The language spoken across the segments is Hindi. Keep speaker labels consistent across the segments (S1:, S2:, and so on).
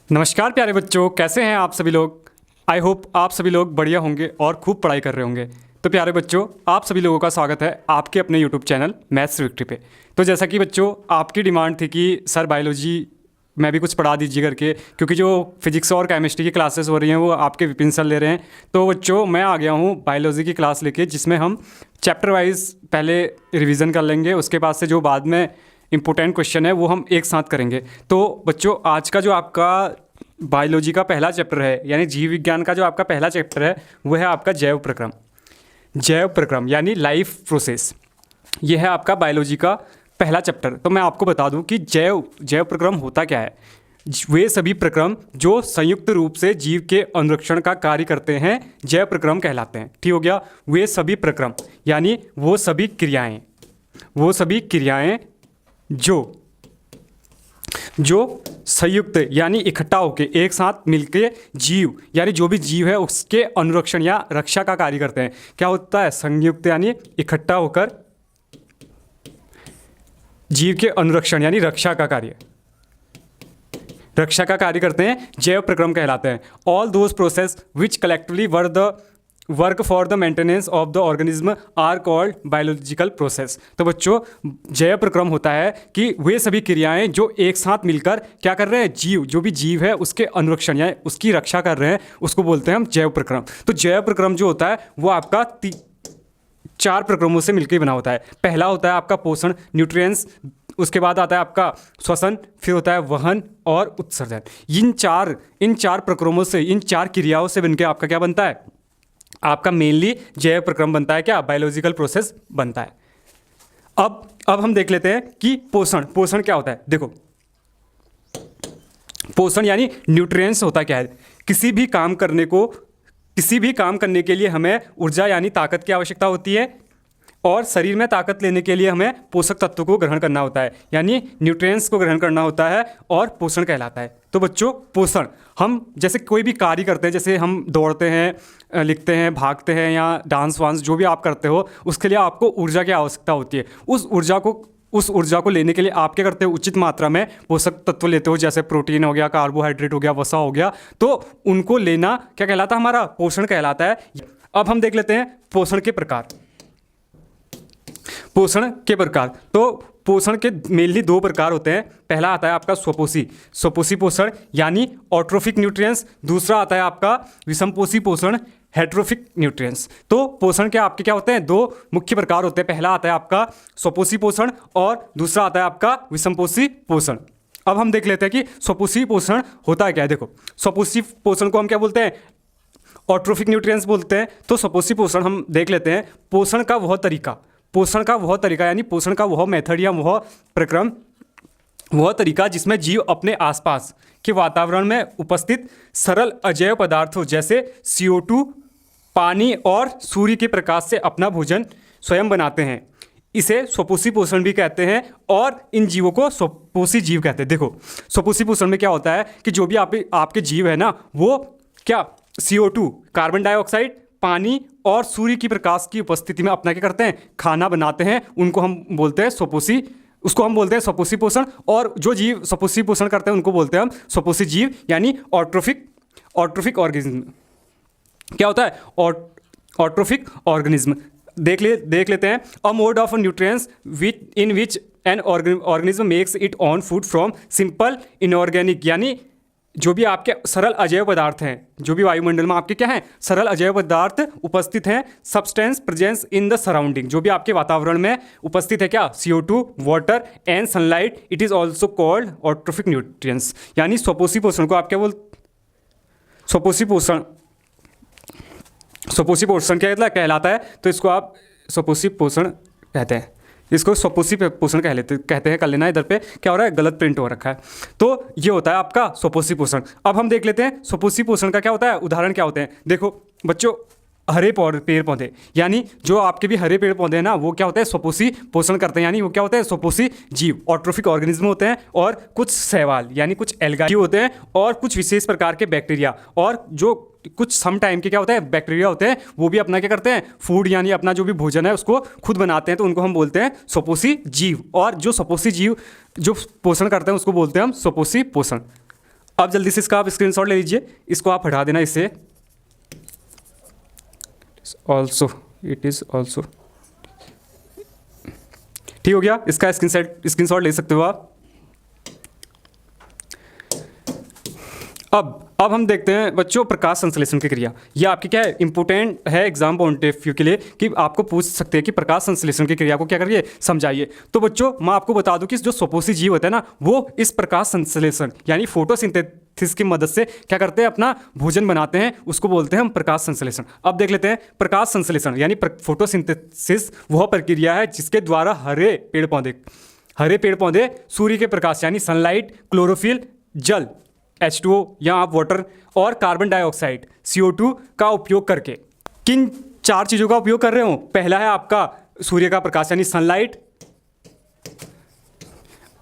S1: नमस्कार प्यारे बच्चों, कैसे हैं आप सभी लोग। आई होप आप सभी लोग बढ़िया होंगे और खूब पढ़ाई कर रहे होंगे। तो प्यारे बच्चों, आप सभी लोगों का स्वागत है आपके अपने यूट्यूब चैनल मैथ्स विक्ट्री पे। तो जैसा कि बच्चों आपकी डिमांड थी कि सर बायोलॉजी में भी कुछ पढ़ा दीजिए करके, क्योंकि जो फिजिक्स और केमिस्ट्री की क्लासेस हो रही हैं वो आपके विपिन सर ले रहे हैं। तो बच्चों मैं आ गया हूँ बायोलॉजी की क्लास लेके, जिसमें हम चैप्टर वाइज पहले रिवीजन कर लेंगे, उसके बाद से जो बाद में इंपॉर्टेंट क्वेश्चन है वो हम एक साथ करेंगे। तो बच्चों आज का जो आपका बायोलॉजी का पहला चैप्टर है, यानी जीव विज्ञान का जो आपका पहला चैप्टर है वो है आपका जैव प्रक्रम। जैव प्रक्रम यानी लाइफ प्रोसेस, ये है आपका बायोलॉजी का पहला चैप्टर। तो मैं आपको बता दूं कि जैव प्रक्रम होता क्या है। वे सभी प्रक्रम जो संयुक्त रूप से जीव के अनुरक्षण का कार्य करते हैं जैव प्रक्रम कहलाते हैं। ठीक हो गया। वे सभी प्रक्रम यानी वो सभी क्रियाएं जो संयुक्त यानी इकट्ठा होकर एक साथ मिलके जीव यानी जो भी जीव है उसके अनुरक्षण या रक्षा का कार्य करते हैं। क्या होता है? संयुक्त यानी इकट्ठा होकर जीव के अनुरक्षण यानी रक्षा का कार्य करते हैं, जैव प्रक्रम कहलाते हैं। All those process which collectively work for the maintenance of the organism are called biological process. तो बच्चों जैव प्रक्रम होता है कि वे सभी क्रियाएं जो एक साथ मिलकर क्या कर रहे हैं, जो भी जीव है उसके अनुरक्षण या उसकी रक्षा कर रहे हैं, उसको बोलते हैं हम जैव प्रक्रम। तो जैव प्रक्रम जो होता है वो आपका 4 प्रक्रमों से मिलकर बना होता है। पहला होता है आपका पोषण, न्यूट्रिएंट्स, उसके बाद आता है आपका श्वसन, फिर होता है वहन और उत्सर्जन। इन चार प्रक्रमों से, इन 4 क्रियाओं से बनकर आपका क्या बनता है, आपका मेनली जैव प्रक्रम बनता है, क्या बायोलॉजिकल प्रोसेस बनता है। अब हम देख लेते हैं कि पोषण क्या होता है। देखो पोषण यानी न्यूट्रिएंट्स होता क्या है। किसी भी काम करने के लिए हमें ऊर्जा यानी ताकत की आवश्यकता होती है, और शरीर में ताकत लेने के लिए हमें पोषक तत्वों को ग्रहण करना होता है, यानी न्यूट्रिएंट्स को ग्रहण करना होता है, और पोषण कहलाता है। तो बच्चों पोषण, हम जैसे कोई भी कार्य करते हैं, जैसे हम दौड़ते हैं, लिखते हैं, भागते हैं या डांस वांस जो भी आप करते हो, उसके लिए आपको ऊर्जा की आवश्यकता होती है। उस ऊर्जा को लेने के लिए आप क्या करते हो, उचित मात्रा में पोषक तत्व लेते हो, जैसे प्रोटीन हो गया, कार्बोहाइड्रेट हो गया, वसा हो गया। तो उनको लेना क्या कहलाता है, हमारा पोषण कहलाता है। अब हम देख लेते हैं पोषण के प्रकार। तो पोषण के मेनली 2 प्रकार होते हैं। पहला आता है आपका स्वपोषी पोषण यानी ऑट्रोफिक न्यूट्रिएंट्स, दूसरा आता है आपका विषमपोषी पोषण हेट्रोफिक न्यूट्रिएंट्स। तो पोषण के आपके क्या होते हैं, 2 मुख्य प्रकार होते हैं। पहला आता है आपका स्वपोषी पोषण और दूसरा आता है आपका विषमपोषी पोषण। अब हम देख लेते हैं कि स्वपोषी पोषण होता क्या है। देखो स्वपोषी पोषण को हम क्या बोलते हैं, ऑट्रोफिक न्यूट्रिएंट्स बोलते हैं। तो स्वपोषी पोषण हम देख लेते हैं। पोषण का वह तरीका यानी पोषण का वह मेथड या वह प्रक्रम, वह तरीका जिसमें जीव अपने आसपास के वातावरण में उपस्थित सरल अजैव पदार्थों जैसे CO2, पानी और सूर्य के प्रकाश से अपना भोजन स्वयं बनाते हैं, इसे स्वपोषी पोषण भी कहते हैं, और इन जीवों को स्वपोषी जीव कहते हैं। देखो स्वपोषी पोषण में क्या होता है कि जो भी आपके जीव है ना, वो क्या CO2 कार्बन डाइऑक्साइड, पानी और सूर्य की प्रकाश की उपस्थिति में अपना क्या करते हैं, खाना बनाते हैं। उसको हम बोलते हैं स्वपोषी पोषण। और जो जीव स्वपोषी पोषण करते हैं उनको बोलते हैं हम स्वपोषी जीव यानी ऑट्रोफिक ऑर्गेनिज्म। क्या होता है ऑट्रोफिक ऑर्गेनिज्म, देख लेते हैं। A mode of nutrients in which an organism makes it on food from simple inorganic, यानी जो भी आपके सरल अजैव पदार्थ हैं, जो भी वायुमंडल में आपके क्या हैं, सरल अजैव पदार्थ उपस्थित हैं, substance presence in the surrounding, जो भी आपके वातावरण में उपस्थित है, क्या CO2, water and sunlight, it is also called autotrophic nutrients. यानी स्वपोषी पोषण को आप क्या स्वपोषी पोषण क्या कहलाता है। तो इसको आप स्वपोषी पोषण कहते हैं, इसको स्वपोषी पोषण कहते हैं। कर लेना, इधर पे क्या हो रहा है, गलत प्रिंट हो रखा है। तो ये होता है आपका स्वपोषी पोषण। अब हम देख लेते हैं स्वपोषी पोषण का क्या होता है, उदाहरण क्या होते हैं। देखो बच्चों हरे पेड़ पौधे, यानी जो आपके भी हरे पेड़ पौधे हैं ना, वो क्या होते हैं, स्वपोषी पोषण करते हैं, यानी वो क्या होते हैं, स्वपोषी जीव ऑट्रोफिक ऑर्गेनिज्म होते हैं। और कुछ शैवाल यानी कुछ एल्गाई होते हैं, और कुछ विशेष प्रकार के बैक्टीरिया, और जो कुछ सम टाइम के क्या होते हैं, बैक्टीरिया होते हैं, वो भी अपना क्या करते हैं, फूड यानी अपना जो भी भोजन है उसको खुद बनाते हैं। तो उनको हम बोलते हैं स्वपोषी जीव, और जो स्वपोषी जीव जो पोषण करते हैं उसको बोलते हैं हम स्वपोषी पोषण। अब जल्दी से इसका आप स्क्रीनशॉट ले लीजिए, इसको आप हटा देना इससे। ऑल्सो इट इज़ ऑल्सो, ठीक हो गया। इसका स्क्रीनशॉट ले सकते हो आप। अब हम देखते हैं बच्चों प्रकाश संश्लेषण की क्रिया। ये आपकी क्या है, इंपॉर्टेंट है एग्जाम पॉइंट ऑफ व्यू के लिए कि आपको पूछ सकते हैं कि प्रकाश संश्लेषण की क्रिया को क्या करिए, समझाइए। तो बच्चों मैं आपको बता दूं कि जो स्वपोषी जीव होते हैं ना, वो इस प्रकाश संश्लेषण यानी फोटोसिंथेसिस की मदद से क्या करते हैं, अपना भोजन बनाते हैं, उसको बोलते हैं हम प्रकाश संश्लेषण। अब देख लेते हैं प्रकाश संश्लेषण यानी फोटोसिंथेसिस वह प्रक्रिया है जिसके द्वारा हरे पेड़ पौधे सूर्य के प्रकाश यानी सनलाइट, क्लोरोफिल, जल H2O या आप वाटर और कार्बन डाइऑक्साइड CO2 का उपयोग करके किन 4 चीज़ों का उपयोग कर रहे हो। पहला है आपका सूर्य का प्रकाश यानी सनलाइट,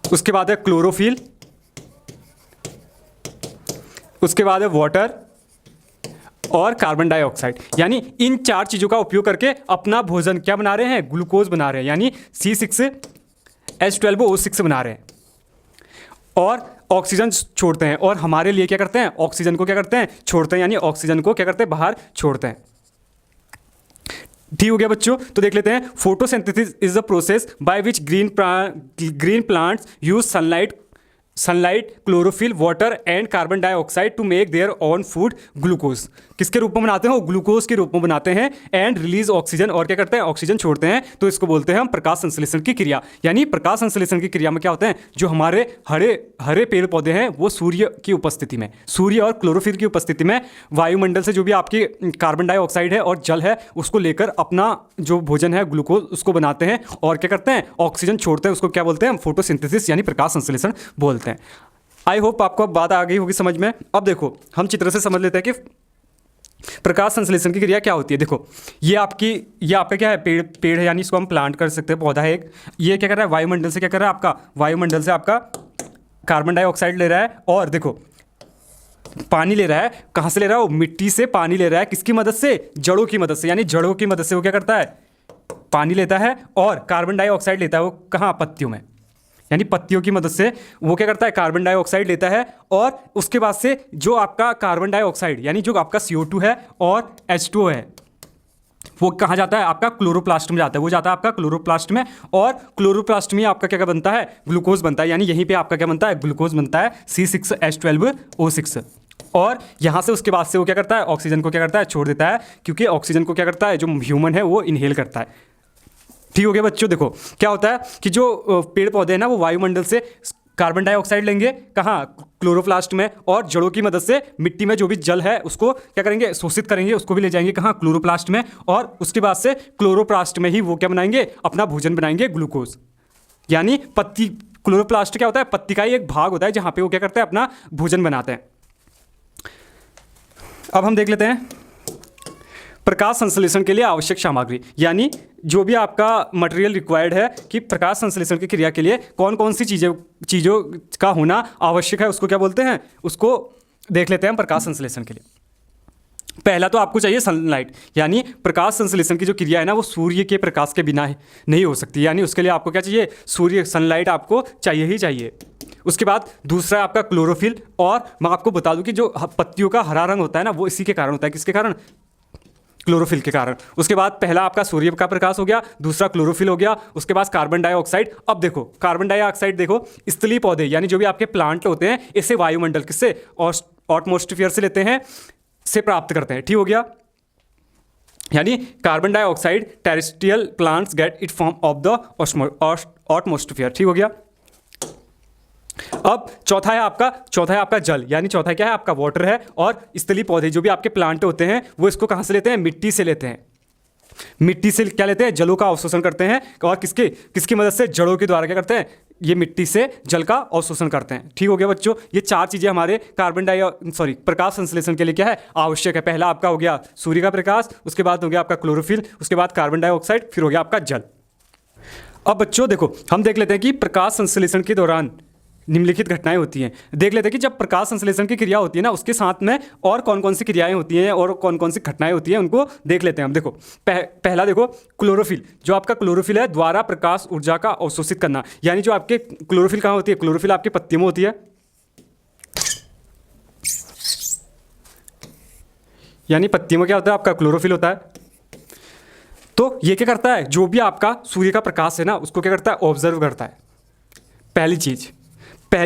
S1: उसके बाद है क्लोरोफिल, उसके बाद है वाटर और कार्बन डाइऑक्साइड। यानी इन 4 चीज़ों का उपयोग करके अपना भोजन क्या बना रहे हैं, ग्लूकोज बना रहे हैं, यानी C6H12O6 बना रहे हैं और ऑक्सीजन छोड़ते हैं। और हमारे लिए क्या करते हैं, ऑक्सीजन को क्या करते हैं, छोड़ते हैं, यानी ऑक्सीजन को क्या करते हैं, बाहर छोड़ते हैं। ठीक हो गया बच्चों। तो देख लेते हैं, photosynthesis is the process by which green plants use sunlight, chlorophyll, water and carbon dioxide to make their own food glucose. किसके रूप में बनाते हैं, ग्लूकोज के रूप में बनाते हैं। एंड रिलीज ऑक्सीजन, और क्या करते हैं, ऑक्सीजन छोड़ते हैं। तो इसको बोलते हैं हम प्रकाश संश्लेषण की क्रिया। यानी प्रकाश संश्लेषण की क्रिया में क्या होता है, जो हमारे हरे पेड़ पौधे हैं वो सूर्य की उपस्थिति में, सूर्य और क्लोरोफिल की उपस्थिति में वायुमंडल से जो भी आपकी कार्बन डाइऑक्साइड है और जल है उसको लेकर अपना जो भोजन है ग्लूकोज उसको बनाते हैं और क्या करते हैं, ऑक्सीजन छोड़ते हैं। उसको क्या बोलते हैं, हम फोटोसिंथेसिस यानी प्रकाश संश्लेषण बोलते हैं। आई होप आपको अब बात आ गई होगी समझ में। अब देखो हम चित्र से समझ लेते हैं कि प्रकाश संश्लेषण की क्रिया क्या होती है। देखो ये आपका क्या है, पेड़ है, यानी इसको हम प्लांट कर सकते हैं, पौधा है एक। ये क्या कर रहा है, वायुमंडल से क्या कर रहा है, आपका वायुमंडल से आपका कार्बन डाइऑक्साइड ले रहा है और देखो पानी ले रहा है। कहाँ से ले रहा है, वो मिट्टी से पानी ले रहा है। किसकी मदद से, जड़ों की मदद से। यानी जड़ों की मदद से वो क्या करता है, पानी लेता है और कार्बन डाइऑक्साइड लेता है। वो कहाँ, पत्तियों में, यानी पत्तियों की मदद से वो क्या करता है, कार्बन डाइऑक्साइड लेता है। और उसके बाद से जो आपका कार्बन डाइऑक्साइड यानी जो आपका CO2 है और H2O है वो कहाँ जाता है, आपका क्लोरोप्लास्ट में जाता है। वो जाता है आपका क्लोरोप्लास्ट में और क्लोरोप्लास्ट में आपका क्या बनता है, ग्लूकोज बनता है। यानी यहीं पे आपका क्या बनता है, ग्लूकोज बनता है C6H12O6। और यहाँ से उसके बाद से वो क्या करता है, ऑक्सीजन को क्या करता है, छोड़ देता है। क्योंकि ऑक्सीजन को क्या करता है, जो ह्यूमन है वो इनहेल करता है। ठीक हो गया बच्चों। देखो क्या होता है कि जो पेड़ पौधे हैं ना वो वायुमंडल से कार्बन डाइऑक्साइड लेंगे, कहाँ, क्लोरोप्लास्ट में, और जड़ों की मदद से मिट्टी में जो भी जल है उसको क्या करेंगे, शोषित करेंगे, उसको भी ले जाएंगे कहाँ, क्लोरोप्लास्ट में। और उसके बाद से क्लोरोप्लास्ट में ही वो क्या बनाएंगे, अपना भोजन बनाएंगे, ग्लूकोज। यानी पत्ती, क्लोरोप्लास्ट क्या होता है, पत्ती का ही एक भाग होता है जहाँ पे वो क्या करते हैं, अपना भोजन बनाते हैं। अब हम देख लेते हैं प्रकाश संश्लेषण के लिए आवश्यक सामग्री, यानी जो भी आपका मटेरियल रिक्वायर्ड है कि प्रकाश संश्लेषण की क्रिया के लिए कौन कौन सी चीज़ों का होना आवश्यक है, उसको क्या बोलते हैं, उसको देख लेते हैं हम प्रकाश संश्लेषण के लिए। पहला तो आपको चाहिए सनलाइट, यानी प्रकाश संश्लेषण की जो क्रिया है ना वो सूर्य के प्रकाश के बिना नहीं हो सकती। यानी उसके लिए आपको क्या चाहिए, सूर्य, सनलाइट आपको चाहिए ही चाहिए। उसके बाद दूसरा आपका क्लोरोफिल, और मैं आपको बता दूं कि जो पत्तियों का हरा रंग होता है ना वो इसी के कारण होता है। किसके कारण, क्लोरोफिल के कारण। उसके बाद पहला आपका सूर्य का प्रकाश हो गया, दूसरा क्लोरोफिल हो गया, उसके बाद कार्बन डाइऑक्साइड। अब देखो कार्बन डाइऑक्साइड देखो स्थलीय पौधे यानी जो भी आपके प्लांट होते हैं इसे वायुमंडल किससे, एटमॉस्फेयर से लेते हैं, से प्राप्त करते हैं। ठीक हो गया। यानी carbon dioxide terrestrial plants get it from of the atmosphere. ठीक हो गया। अब चौथा है आपका जल, यानी चौथा क्या है, आपका वाटर है। और स्थलीय पौधे जो भी आपके प्लांट होते हैं वो इसको कहाँ से लेते हैं, मिट्टी से लेते हैं। मिट्टी से क्या लेते हैं, जलों का अवशोषण करते हैं। और किसकी मदद से, जड़ों के द्वारा क्या करते हैं, ये मिट्टी से जल का अवशोषण करते हैं। ठीक हो गया बच्चों। ये 4 चीज़ें हमारे प्रकाश संश्लेषण के लिए क्या है, आवश्यक है। पहला आपका हो गया सूर्य का प्रकाश, उसके बाद हो गया आपका क्लोरोफिल, उसके बाद कार्बन डाइऑक्साइड, फिर हो गया आपका जल। अब बच्चों देखो हम देख लेते हैं कि प्रकाश संश्लेषण के दौरान निम्नलिखित घटनाएं होती हैं। देख लेते हैं कि जब प्रकाश संश्लेषण की क्रिया होती है ना उसके साथ में और कौन कौन सी क्रियाएं होती हैं और कौन कौन सी घटनाएं होती हैं उनको देख लेते हैं हम। देखो पहला देखो क्लोरोफिल, जो आपका क्लोरोफिल है द्वारा प्रकाश ऊर्जा का अवशोषित करना। यानी जो आपके क्लोरोफिल कहाँ होती है, क्लोरोफिल आपके पत्तियों में होती है। यानी पत्तियों में क्या होता है आपका क्लोरोफिल होता है। तो ये क्या करता है, जो भी आपका सूर्य का प्रकाश है ना उसको क्या करता है, ऑब्जर्व करता है। पहली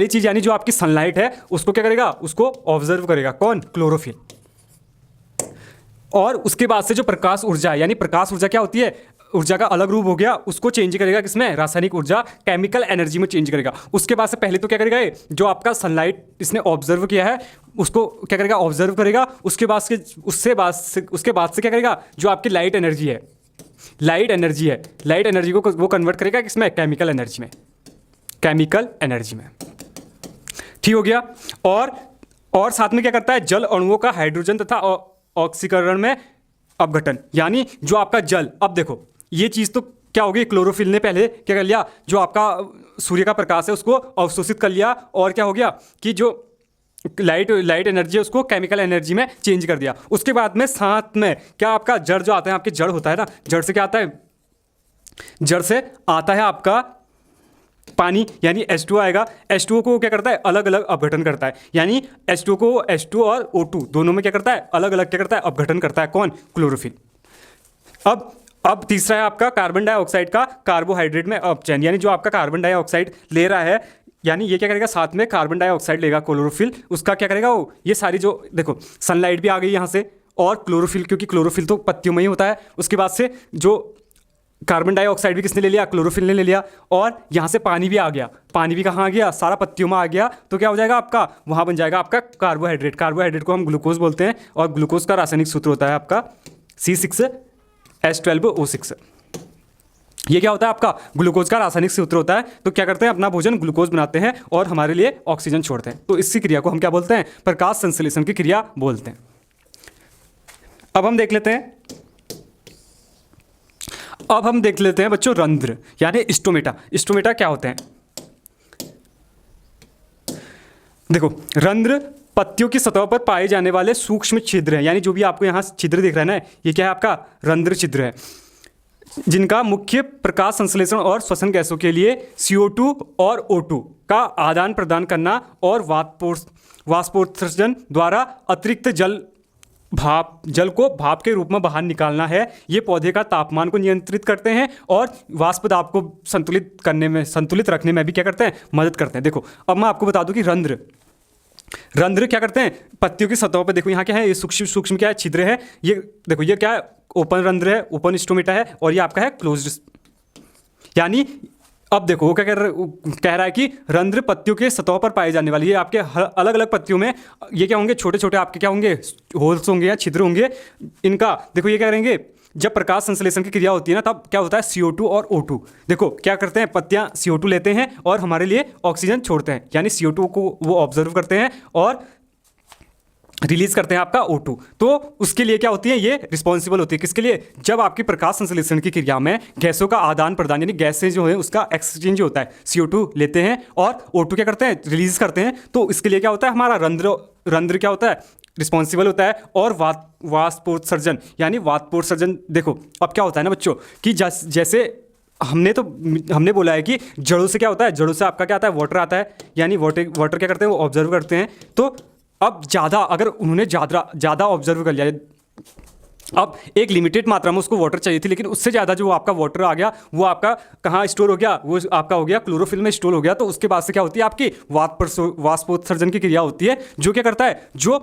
S1: चीज़ यानी जो आपकी सनलाइट है उसको क्या करेगा, उसको ऑब्जर्व करेगा। कौन, क्लोरोफिल। और उसके बाद से जो प्रकाश ऊर्जा है, यानी प्रकाश ऊर्जा क्या होती है, ऊर्जा का अलग रूप हो गया, उसको चेंज करेगा किसमें, रासायनिक ऊर्जा, केमिकल एनर्जी में चेंज करेगा। उसके बाद से पहले तो क्या करेगा ये, जो आपका सनलाइट इसने ऑब्जर्व किया है उसको क्या करेगा, ऑब्जर्व करेगा। उसके बाद से क्या करेगा, जो आपकी लाइट एनर्जी है लाइट एनर्जी को वो कन्वर्ट करेगा किसमें, केमिकल एनर्जी में। ठीक हो गया। और साथ में क्या करता है, जल अणुओं का हाइड्रोजन तथा ऑक्सीकरण में अपघटन, यानी जो आपका जल, अब देखो ये चीज़ तो क्या होगी, क्लोरोफिल ने पहले क्या कर लिया, जो आपका सूर्य का प्रकाश है उसको अवशोषित कर लिया, और क्या हो गया कि जो लाइट एनर्जी है उसको केमिकल एनर्जी में चेंज कर दिया। उसके बाद में साथ में क्या आपका जड़ जो आता है, आपके जड़ होता है ना, जड़ से क्या आता है, जड़ से आता है आपका पानी, यानी H2 आएगा। H2O को क्या करता है, अलग अलग अपघटन करता है, यानी H2O को H2 और O2 दोनों में क्या करता है, अलग अलग क्या करता है, अपघटन करता है। कौन, क्लोरोफिल। अब तीसरा है आपका कार्बन डाइऑक्साइड का कार्बोहाइड्रेट में अपचयन, यानी जो आपका कार्बन डाइऑक्साइड ले रहा है, यानी ये क्या करेगा, साथ में कार्बन डाइऑक्साइड लेगा क्लोरोफिल, उसका क्या करेगा वो, ये सारी जो देखो सनलाइट भी आ गई यहाँ से, और क्लोरोफिल, क्योंकि क्लोरोफिल तो पत्तियों में ही होता है। उसके बाद से जो कार्बन डाइऑक्साइड भी किसने ले लिया, क्लोरोफिल ने ले लिया, और यहाँ से पानी भी आ गया। पानी भी कहाँ आ गया, सारा पत्तियों में आ गया। तो क्या हो जाएगा आपका, वहाँ बन जाएगा आपका कार्बोहाइड्रेट को हम ग्लूकोज बोलते हैं, और ग्लूकोज का रासायनिक सूत्र होता है आपका C6H12O6। ये क्या होता है आपका, ग्लूकोज का रासायनिक सूत्र होता है। तो क्या करते हैं, अपना भोजन ग्लूकोज बनाते हैं और हमारे लिए ऑक्सीजन छोड़ते हैं। तो इसी क्रिया को हम क्या बोलते हैं, प्रकाश संश्लेषण की क्रिया बोलते हैं। अब हम देख लेते हैं बच्चों रंध्र, यानी स्टोमेटा क्या होते हैं। देखो, रंध्र पत्तियों की सतह पर पाए जाने वाले सूक्ष्म छिद्र हैं, यानी जो भी आपको यहाँ छिद्र दिख रहा है ना, ये क्या है आपका, रंध्र छिद्र है, जिनका मुख्य प्रकाश संश्लेषण और श्वसन गैसों के लिए CO2 और O2 का आदान प्रदान करना और वाष्पोत्सर्जन द्वारा अतिरिक्त जल को भाप के रूप में बाहर निकालना है। ये पौधे का तापमान को नियंत्रित करते हैं और वाष्प दाब को संतुलित रखने में भी क्या करते हैं, मदद करते हैं। देखो, अब मैं आपको बता दूं कि रंध्र क्या करते हैं, पत्तियों की सतहों पर, देखो यहाँ क्या है, ये सूक्ष्म क्या है, छिद्र है। ये देखो, ये क्या है, ओपन रंध्र है, ओपन स्टोमेटा है, और ये आपका है क्लोज्ड। यानी अब देखो वो क्या कह रहा है कि रंध्र पत्तियों के सतह पर पाए जाने वाली, ये आपके अलग अलग पत्तियों में ये क्या होंगे, छोटे छोटे आपके क्या होंगे, होल्स होंगे या छिद्र होंगे इनका। देखो ये क्या करेंगे, जब प्रकाश संश्लेषण की क्रिया होती है ना, तब क्या होता है, CO2 और O2। देखो क्या करते हैं, पत्तियां CO2 लेते हैं और हमारे लिए ऑक्सीजन छोड़ते हैं, यानी CO2 को वो ऑब्जर्व करते हैं और रिलीज करते हैं आपका O2। तो उसके लिए क्या होती है, ये रिस्पॉन्सिबल होती है, किसके लिए, जब आपकी प्रकाश संश्लेषण की क्रिया में गैसों का आदान प्रदान, यानी गैसें जो है उसका एक्सचेंज होता है, CO2 लेते हैं और O2 क्या करते हैं, रिलीज करते हैं। तो इसके लिए क्या होता है, हमारा रंध्र क्या होता है, रिस्पॉन्सिबल होता है। और वाष्पोत्सर्जन, यानी वाष्पोत्सर्जन, देखो अब क्या होता है ना बच्चों, कि जैसे हमने बोला है कि जड़ों से क्या होता है, जड़ों से आपका क्या आता है, वाटर आता है, यानी वाटर क्या करते हैं, वो ऑब्जर्व करते हैं। तो अब अगर उन्होंने ज़्यादा ऑब्जर्व कर लिया, अब एक लिमिटेड मात्रा में उसको वाटर चाहिए थी, लेकिन उससे ज़्यादा जो आपका वाटर आ गया, वो आपका कहाँ स्टोर हो गया, वो आपका हो गया क्लोरोफिल में स्टोर हो गया। तो उसके बाद से क्या होती है, आपकी वाष्पोत्सर्जन की क्रिया होती है, जो क्या करता है, जो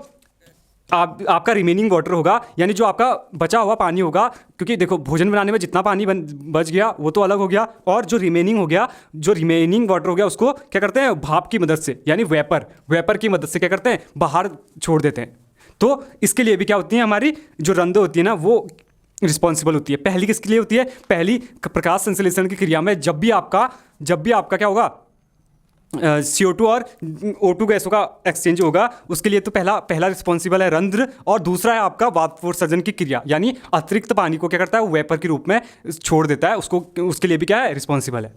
S1: आपका रिमेनिंग वाटर होगा, यानी जो आपका बचा हुआ पानी होगा, क्योंकि देखो भोजन बनाने में जितना पानी बच गया वो तो अलग हो गया, और जो रिमेनिंग हो गया, जो रिमेनिंग वाटर हो गया, उसको क्या करते हैं, भाप की मदद से, यानी वेपर की मदद से क्या करते हैं, बाहर छोड़ देते हैं। तो इसके लिए भी क्या होती है, हमारी जो रंध्र होती है ना, वो रिस्पॉन्सिबल होती है। पहली किसके लिए होती है, पहली प्रकाश संश्लेषण की क्रिया में जब भी आपका क्या होगा, CO2 और O2 गैसों का एक्सचेंज होगा, उसके लिए तो पहला रिस्पॉन्सिबल है रंध्र, और दूसरा है आपका वाष्पोत्सर्जन की क्रिया, यानी अतिरिक्त पानी को क्या करता है, वो वेपर के रूप में छोड़ देता है, उसके लिए भी क्या है, रिस्पॉन्सिबल है।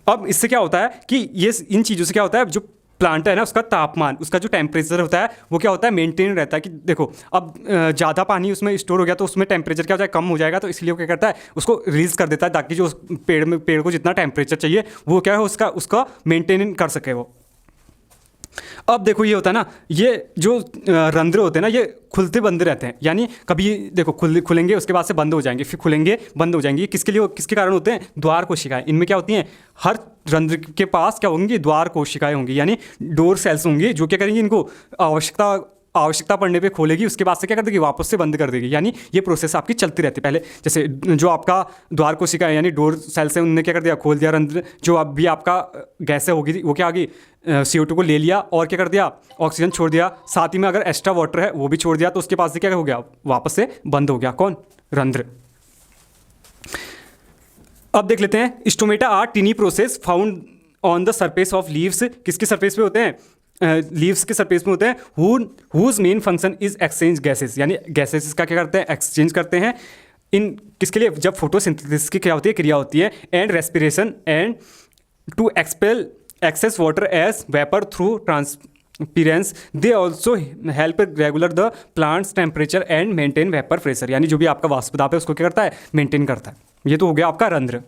S1: अब इससे क्या होता है कि ये इन चीज़ों से क्या होता है, जो प्लांट है ना, उसका तापमान, उसका जो टेम्परेचर होता है, वो क्या होता है, मेंटेन रहता है। कि देखो अब ज़्यादा पानी उसमें स्टोर हो गया, तो उसमें टेम्परेचर क्या हो जाएगा, कम हो जाएगा। तो इसलिए वो क्या करता है, उसको रिलीज कर देता है, ताकि जो पेड़ को जितना टेम्परेचर चाहिए वो क्या है, उसका मेंटेन कर सके वो। अब देखो ये होता है ना, ये जो रंध्र होते हैं ना, ये खुलते बंद रहते हैं, यानी कभी देखो खुलेंगे उसके बाद से बंद हो जाएंगे, फिर खुलेंगे बंद हो जाएंगे। ये किसके लिए, किसके कारण होते हैं? द्वार कोशिकाएं। इनमें क्या होती हैं, हर रंध्र के पास क्या होंगी, द्वार कोशिकाएं होंगी, यानी डोर सेल्स होंगी, जो क्या करेंगी, इनको आवश्यकता पड़ने पे खोलेगी, उसके बाद से क्या कर देगी, वापस से बंद कर देगी। यानी ये प्रोसेस आपकी चलती रहती है। पहले जैसे जो आपका द्वार कोशिका है यानी डोर सेल्स है, उनने क्या कर दिया, खोल दिया रंध्र, जो अब भी आपका गैस है होगी वो क्या आ गई, CO2 को ले लिया और क्या कर दिया, ऑक्सीजन छोड़ दिया, साथ ही में अगर एक्स्ट्रा वाटर है वो भी छोड़ दिया, तो उसके पास से क्या हो गया, वापस से बंद हो गया, कौन, रंध्र। अब देख लेते हैं, stomata are tiny process found on the surface of leaves. किसके सरफेस पे होते हैं, लीव्स के सरफेस में होते हैं। Whose main function is exchange gases, यानी गैसेस का क्या करते हैं, एक्सचेंज करते हैं। इन किसके लिए, जब फोटोसिंथेसिस की क्या होती है, क्रिया होती है, and respiration and to expel excess water as vapor through transpirance. They also help regular the plant's temperature and maintain vapor pressure. यानी जो भी आपका वाष्प दाब है उसको क्या करता है, मेंटेन करता है। ये तो हो गया आपका रंध्र।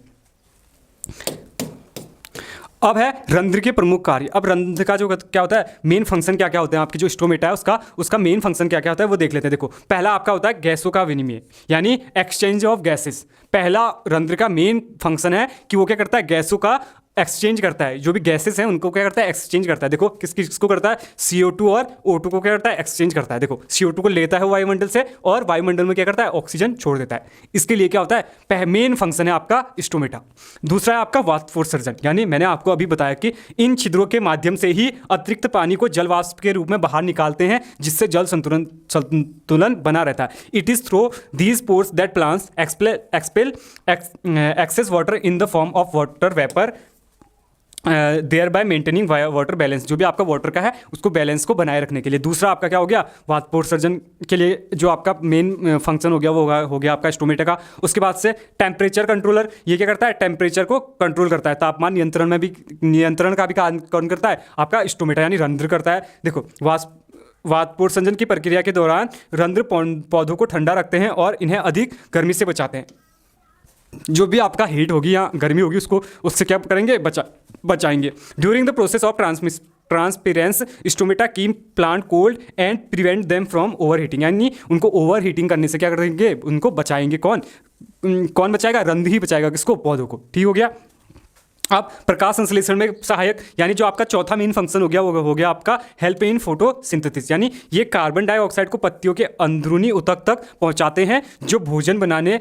S1: अब है रंध्र के प्रमुख कार्य। अब रंध्र का जो क्या होता है, मेन फंक्शन क्या क्या होते हैं, आपकी जो स्टोमेटा है उसका मेन फंक्शन क्या क्या होता है वो देख लेते हैं। देखो, पहला आपका होता है गैसों का विनिमय, यानी एक्सचेंज ऑफ गैसेस। पहला रंध्र का मेन फंक्शन है कि वो क्या करता है, गैसों का एक्सचेंज करता है। जो भी गैसेस हैं उनको क्या करता है, एक्सचेंज करता है। देखो किसको करता है, CO2 और O2 को क्या करता है, एक्सचेंज करता है। देखो CO2 को लेता है वायुमंडल से और वायुमंडल में क्या करता है, ऑक्सीजन छोड़ देता है। इसके लिए क्या होता है, मेन फंक्शन है आपका स्टोमेटा। दूसरा है आपका वाष्पोत्सर्जन, यानी मैंने आपको अभी बताया कि इन छिद्रों के माध्यम से ही अतिरिक्त पानी को जल वाष्प के रूप में बाहर निकालते हैं, जिससे जल संतुलन बना रहता है। It is through these pores that plants expel excess water in the form of water vapour, thereby maintaining water balance. जो भी आपका वाटर का है उसको बैलेंस को बनाए रखने के लिए। दूसरा आपका क्या हो गया, वाष्पोत्सर्जन के लिए जो आपका मेन फंक्शन हो गया वो हो गया आपका स्टोमेटा का। उसके बाद से टेम्परेचर कंट्रोलर, ये क्या करता है, टेम्परेचर को कंट्रोल करता है। तापमान नियंत्रण का भी कौन करता है, आपका स्टोमेटा यानी रंध्र करता है। देखो, वाष्पोत्सर्जन की प्रक्रिया के दौरान रंध्र पौधों को ठंडा रखते हैं और इन्हें अधिक गर्मी से बचाते हैं। जो भी आपका हीट होगी या गर्मी होगी उससे क्या करेंगे, बचाएंगे। During the process of transparence stomata keep plant cold and prevent them from over heating, यानी उनको ओवर हीटिंग करने से क्या करेंगे, उनको बचाएंगे। कौन बचाएगा, रंध्र ही बचाएगा, किसको, पौधों को। ठीक हो गया। अब प्रकाश संश्लेषण में सहायक, यानी जो आपका चौथा मेन फंक्शन हो गया वो हो गया आपका हेल्प इन फोटोसिंथेसिस, यानी ये कार्बन डाइऑक्साइड को पत्तियों के अंदरूनी ऊतक तक पहुंचाते हैं, जो भोजन बनाने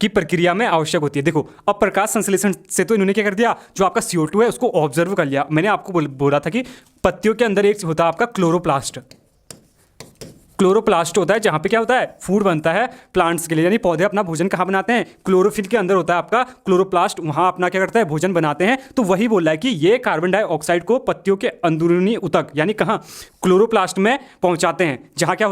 S1: की प्रक्रिया में आवश्यक होती है। देखो, अब प्रकाश संश्लेषण से तो इन्होंने क्या कर दिया, जो आपका CO2 है उसको ऑब्जर्व कर लिया। मैंने आपको बोला था कि पत्तियों के अंदर एक होता है आपका क्लोरोप्लास्ट होता है, जहाँ पे क्या होता है, फूड बनता है प्लांट्स के लिए, यानी पौधे अपना भोजन कहाँ बनाते हैं, क्लोरोफिल के अंदर होता है आपका क्लोरोप्लास्ट, वहाँ अपना क्या करता है, भोजन बनाते हैं। तो वही बोल रहा है कि ये कार्बन डाइऑक्साइड को पत्तियों के अंदरूनी ऊतक यानी कहाँ, क्लोरोप्लास्ट में पहुँचाते हैं, जहाँ क्या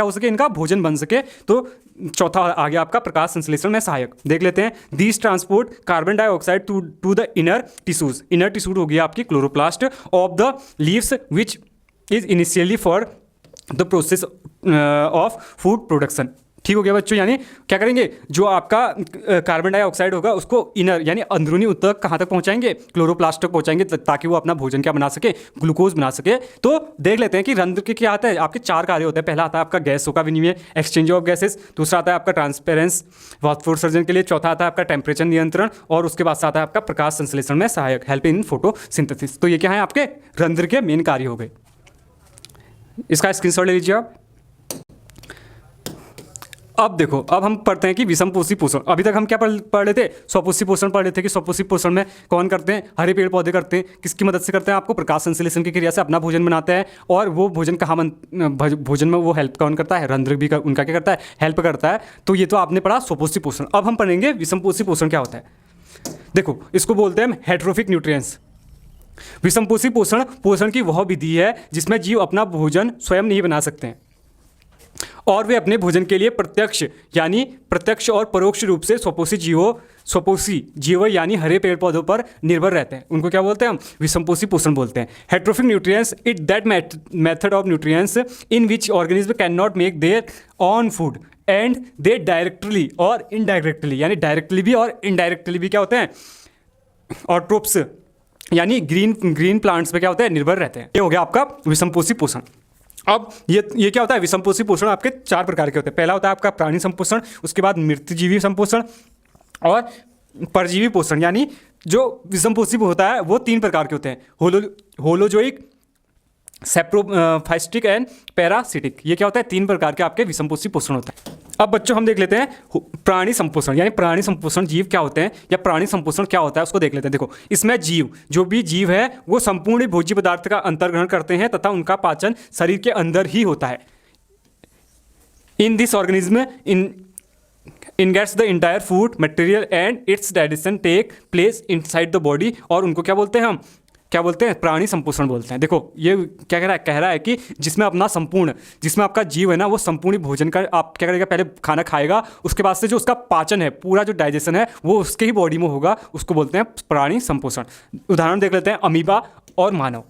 S1: हो सके इनका भोजन बन सके। तो चौथा आ गया आपका प्रकाश संश्लेषण में सहायक। देख लेते हैं, these transport carbon dioxide to the inner tissues. Inner tissues हो गया आपकी chloroplast of the leaves which is initially for the process of food production. ठीक हो गया बच्चों, यानी क्या करेंगे, जो आपका कार्बन डाइऑक्साइड होगा उसको इनर यानी अंदरूनी ऊतक कहाँ तक पहुँचाएंगे, क्लोरोप्लास्ट तक पहुँचाएंगे, ताकि वो अपना भोजन क्या बना सके, ग्लूकोज बना सके। तो देख लेते हैं कि रंध्र के क्या आता है, आपके 4 कार्य होते हैं। पहला आता है आपका गैसों का विनिमय, एक्सचेंज ऑफ गैसेस। दूसरा आता है आपका ट्रांसपेरेंस, वाष्पोत्सर्जन के लिए। चौथा आता है आपका टेम्परेचर नियंत्रण, और उसके बाद आता है आपका प्रकाश संश्लेषण में सहायक, हेल्प इन फोटोसिंथेसिस। तो ये क्या है, आपके रंध्र के मेन कार्य हो गए। इसका स्क्रीनशॉट ले लीजिए आप। अब देखो, अब हम पढ़ते हैं कि विषमपोषी पोषण। अभी तक हम क्या पढ़ रहे थे, स्वपोषी पोषण पढ़ रहे थे कि स्वपोषी पोषण में कौन करते हैं, हरे पेड़ पौधे करते हैं। किसकी मदद से करते हैं, आपको प्रकाश संश्लेषण की क्रिया से अपना भोजन बनाते हैं। और वो भोजन भोजन में वो हेल्प कौन करता है, रंध्र भी उनका क्या करता है, हेल्प करता है। तो ये तो आपने पढ़ा स्वपोषी पोषण। अब हम पढ़ेंगे विषमपोषी पोषण क्या होता है। देखो, इसको बोलते हैं हेट्रोफिक न्यूट्रिएंट्स। विषमपोषी पोषण की वह विधि है जिसमें जीव अपना भोजन स्वयं नहीं बना सकते हैं और वे अपने भोजन के लिए प्रत्यक्ष और परोक्ष रूप से स्वपोषी जीवों यानी हरे पेड़ पौधों पर निर्भर रहते हैं। उनको क्या बोलते हैं, हम विषमपोषी पोषण बोलते हैं। Heterotrophic nutrients it that method of nutrients in which organism can not make their own food and they directly और इनडायरेक्टली, यानी डायरेक्टली भी और इनडायरेक्टली भी क्या होते हैं, ऑट्रोप्स यानी ग्रीन प्लांट्स पे क्या होता है, निर्भर रहते हैं। ये हो गया आपका विषमपोषी पोषण। अब ये क्या होता है, विषमपोषी पोषण आपके 4 प्रकार के होते हैं। पहला होता है आपका प्राणी संपोषण, उसके बाद मृतजीवी संपोषण और परजीवी पोषण। यानी जो विषमपोषी होता है वो 3 प्रकार के होते हैं, होलोजोइक, सेप्रोफाइस्टिक एंड पैरासिटिक। ये क्या होता है, 3 प्रकार के आपके विषमपोषी पोषण होता है। अब बच्चों हम देख लेते हैं प्राणी संपोषण, यानी प्राणी संपोषण जीव क्या होते हैं या प्राणी संपोषण क्या होता है उसको देख लेते हैं। देखो इसमें जो भी जीव है वो संपूर्ण भोज्य पदार्थ का अंतर्ग्रहण करते हैं तथा उनका पाचन शरीर के अंदर ही होता है। In this organism ingests the entire food material and its digestion take place inside the body. और उनको क्या बोलते हैं, हम क्या बोलते हैं, प्राणी संपोषण बोलते हैं। देखो ये क्या कह रहा है कि जिसमें अपना संपूर्ण, जिसमें आपका जीव है ना वो संपूर्ण भोजन का आप क्या करेगा, पहले खाना खाएगा, उसके बाद से जो उसका पाचन है, पूरा जो डाइजेशन है वो उसके ही बॉडी में होगा, उसको बोलते हैं प्राणी संपोषण। उदाहरण देख लेते हैं, अमीबा और मानव।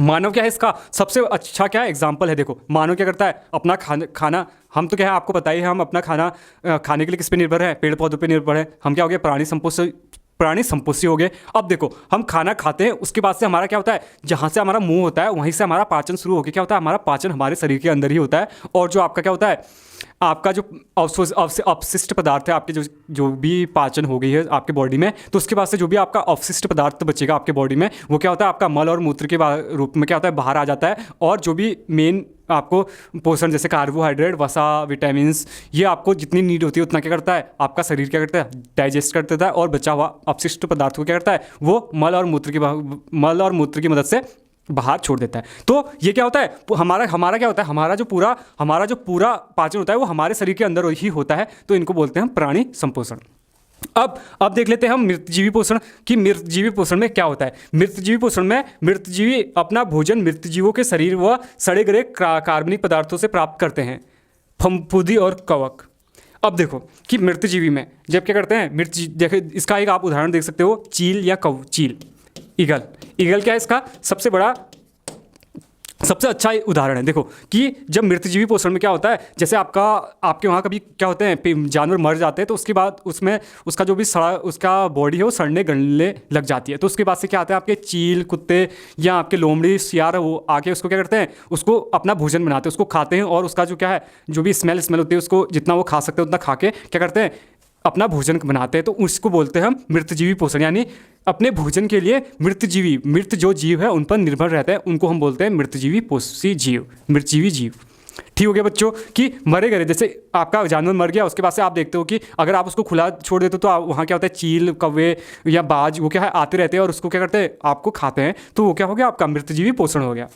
S1: मानव क्या है, इसका सबसे अच्छा क्या है एग्जाम्पल है। देखो मानव क्या करता है, अपना खाना हम तो क्या है आपको पता ही है, हम अपना खाना खाने के लिए किस पे निर्भर है, पेड़ पौधों पे निर्भर है। हम क्या हो गए, प्राणी संपोषी हो गए। अब देखो हम खाना खाते हैं, उसके बाद से हमारा क्या होता है, जहाँ से हमारा मुंह होता है वहीं से हमारा पाचन शुरू होकर क्या होता है, हमारा पाचन हमारे शरीर के अंदर ही होता है। और जो आपका क्या होता है, आपका जो अवशिष्ट पदार्थ है, आपके जो भी पाचन हो गई है आपके बॉडी में, तो उसके बाद से जो भी आपका अवशिष्ट पदार्थ बचेगा आपके बॉडी में, वो क्या होता है, आपका मल और मूत्र के रूप में क्या होता है, बाहर आ जाता है। और जो भी मेन आपको पोषण जैसे कार्बोहाइड्रेट, वसा, विटामिन्स, ये आपको जितनी नीड होती है उतना क्या करता है, आपका शरीर क्या करता है, डाइजेस्ट कर देता है। और बचा हुआ अपशिष्ट पदार्थ को क्या करता है, वो मल और मूत्र की मदद से बाहर छोड़ देता है। तो ये क्या होता है, हमारा क्या होता है, हमारा जो पूरा पाचन होता है वो हमारे शरीर के अंदर ही होता है। तो इनको बोलते हैं हम प्राणी संपोषण। अब देख लेते हैं हम मृतजीवी पोषण कि मृतजीवी पोषण में क्या होता है। मृतजीवी पोषण में मृतजीवी अपना भोजन मृतजीवों के शरीर व सड़े गले कार्बनिक पदार्थों से प्राप्त करते हैं, फफूंदी और कवक। अब देखो कि मृतजीवी में जब क्या करते हैं, देखो इसका एक आप उदाहरण देख सकते हो, चील या चील, ईगल क्या है इसका सबसे अच्छा उदाहरण है। देखो कि जब मृतजीवी पोषण में क्या होता है, जैसे आपके वहाँ कभी क्या होते हैं, जानवर मर जाते हैं तो उसके बाद उसमें उसका जो भी उसका बॉडी है वो सड़ने गलने लग जाती है। तो उसके बाद से क्या आता है, आपके चील, कुत्ते या आपके लोमड़ी, सियार, वो आके उसको क्या करते हैं, उसको अपना भोजन बनाते हैं, उसको खाते हैं। और उसका जो क्या है, जो भी स्मेल होती है उसको जितना वो खा सकते हैं उतना खा के क्या करते हैं, अपना भोजन बनाते हैं। तो उसको बोलते हैं हम मृतजीवी पोषण। यानी अपने भोजन के लिए मृत जो जीव है उन पर निर्भर रहते हैं, उनको हम बोलते हैं मृतजीवी पोषी जीव, मृतजीवी जीव। ठीक हो गया बच्चों कि मरे गए, जैसे आपका जानवर मर गया, उसके बाद से आप देखते हो कि अगर आप उसको खुला छोड़ देते हो तो वहाँ क्या होता है, चील, कौवे या बाज वो क्या है आते रहते हैं और उसको क्या करते हैं, आपको खाते हैं। तो वो क्या हो गया, आपका मृतजीवी पोषण हो गया।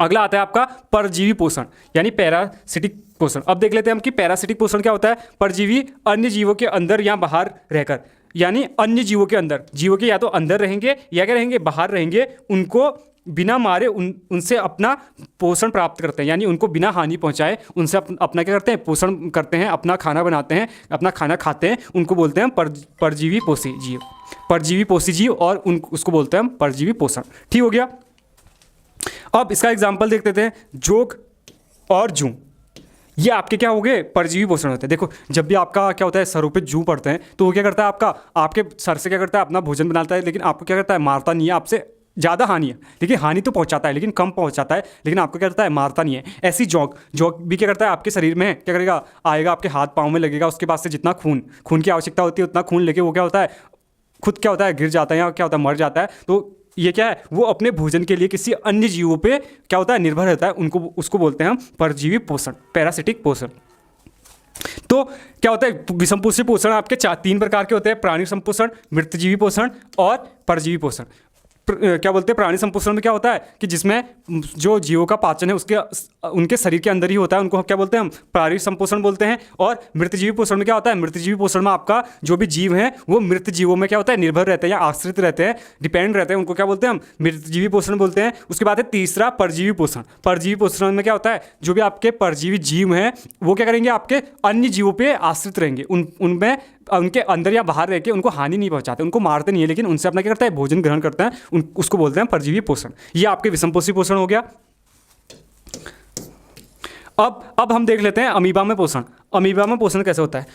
S1: अगला आता है आपका परजीवी पोषण यानी पैरासिटिक पोषण। अब देख लेते हैं हम कि पैरासिटिक पोषण क्या होता है। परजीवी अन्य जीवों के अंदर या बाहर रहकर, यानी अन्य जीवों के अंदर, जीवों के या तो अंदर रहेंगे या क्या रहेंगे, बाहर रहेंगे, उनको बिना मारे उनसे अपना पोषण प्राप्त करते हैं। यानी उनको बिना हानि पहुंचाए उनसे अपना क्या करते हैं, पोषण करते हैं, अपना खाना बनाते हैं, अपना खाना खाते हैं। उनको बोलते हैं परजीवी पोषी जीव, परजीवी पोषी जीव, और उसको बोलते हैं हम परजीवी पोषण। ठीक हो गया। अब इसका एग्जाम्पल देख लेते हैं, जोक और जू, ये आपके क्या हो गए, परजीवी पोषण होते हैं। देखो जब भी आपका क्या होता है, सरों पे जू पड़ते हैं तो वो क्या करता है, आपके सर से क्या करता है, अपना भोजन बनाता है, लेकिन आपको क्या करता है, मारता नहीं है, आपसे ज़्यादा हानि है, लेकिन हानि तो पहुंचाता है लेकिन कम पहुंचाता है, लेकिन आपको क्या करता है, मारता नहीं है। ऐसी जोक भी क्या करता है, आपके शरीर में क्या करेगा, आएगा, आपके हाथ पाँव में लगेगा, उसके बाद से जितना खून की आवश्यकता होती है उतना खून लेके वो क्या होता है, खुद क्या होता है, गिर जाता है या क्या होता है, मर जाता है। तो ये क्या है, वो अपने भोजन के लिए किसी अन्य जीवों पे क्या होता है, निर्भर रहता है। उसको बोलते हैं हम परजीवी पोषण, पैरासिटिक पोषण। तो क्या होता है, विषमपोषी पोषण आपके 3 प्रकार के होते हैं, प्राणी संपोषण, मृतजीवी पोषण और परजीवी पोषण। क्या बोलते हैं, प्राणी संपोषण में क्या होता है कि जिसमें जो जीवों का पाचन है उनके शरीर के अंदर ही होता है, उनको हम क्या बोलते हैं, हम प्राणी संपोषण बोलते हैं। और मृतजीवी पोषण में क्या होता है, मृतजीवी पोषण में आपका जो भी जीव है वो मृत जीवों में क्या होता है, निर्भर रहते हैं या आश्रित रहते हैं, डिपेंड रहते हैं, उनको क्या बोलते हैं, हम मृतजीवी पोषण बोलते हैं। उसके बाद है तीसरा परजीवी पोषण। परजीवी पोषण में क्या होता है, जो भी आपके परजीवी जीव हैं वो क्या करेंगे, आपके अन्य जीवों पर आश्रित रहेंगे, उनमें उनके अंदर या बाहर रह के उनको हानि नहीं पहुंचाते, उनको मारते नहीं है, लेकिन उनसे अपना क्या करता है, भोजन ग्रहण करते हैं, उसको बोलते हैं परजीवी पोषण। ये आपके विषमपोषी पोषण हो गया। अब हम देख लेते हैं अमीबा में पोषण। अमीबा में पोषण कैसे होता है।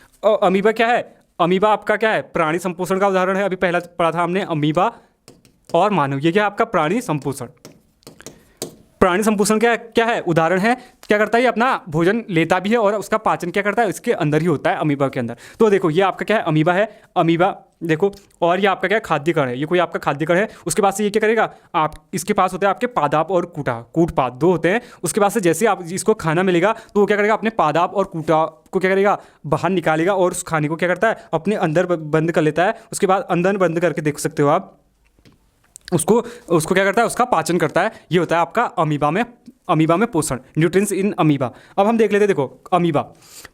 S1: अमीबा क्या है, अमीबा आपका क्या है, प्राणी संपोषण का उदाहरण है। अभी पहला पढ़ा था हमने अमीबा और मानव, ये क्या है आपका प्राणी संपोषण। प्राणी संपोषण क्या क्या है, उदाहरण है, क्या करता है ये अपना भोजन लेता भी है और उसका पाचन क्या करता है, इसके अंदर ही होता है, अमीबा के अंदर। तो देखो ये आपका क्या है, अमीबा है, अमीबा देखो, और ये आपका क्या है, खाद्यकण है, ये कोई आपका खाद्यकण है। उसके बाद से ये क्या करेगा, आप इसके पास होते हैं आपके पादाप और कूटपाद, दो होते हैं। उसके बाद से जैसे आप इसको खाना मिलेगा तो वो क्या करेगा, अपने पादाप और कूटा को क्या करेगा, बाहर निकालेगा और उस खाने को क्या करता है, अपने अंदर बंद कर लेता है। उसके बाद अंदर बंद करके देख सकते हो आप, उसको क्या करता है, उसका पाचन करता है। ये होता है आपका अमीबा में पोषण, न्यूट्रिएंट्स इन अमीबा। अब हम देख लेते हैं, देखो अमीबा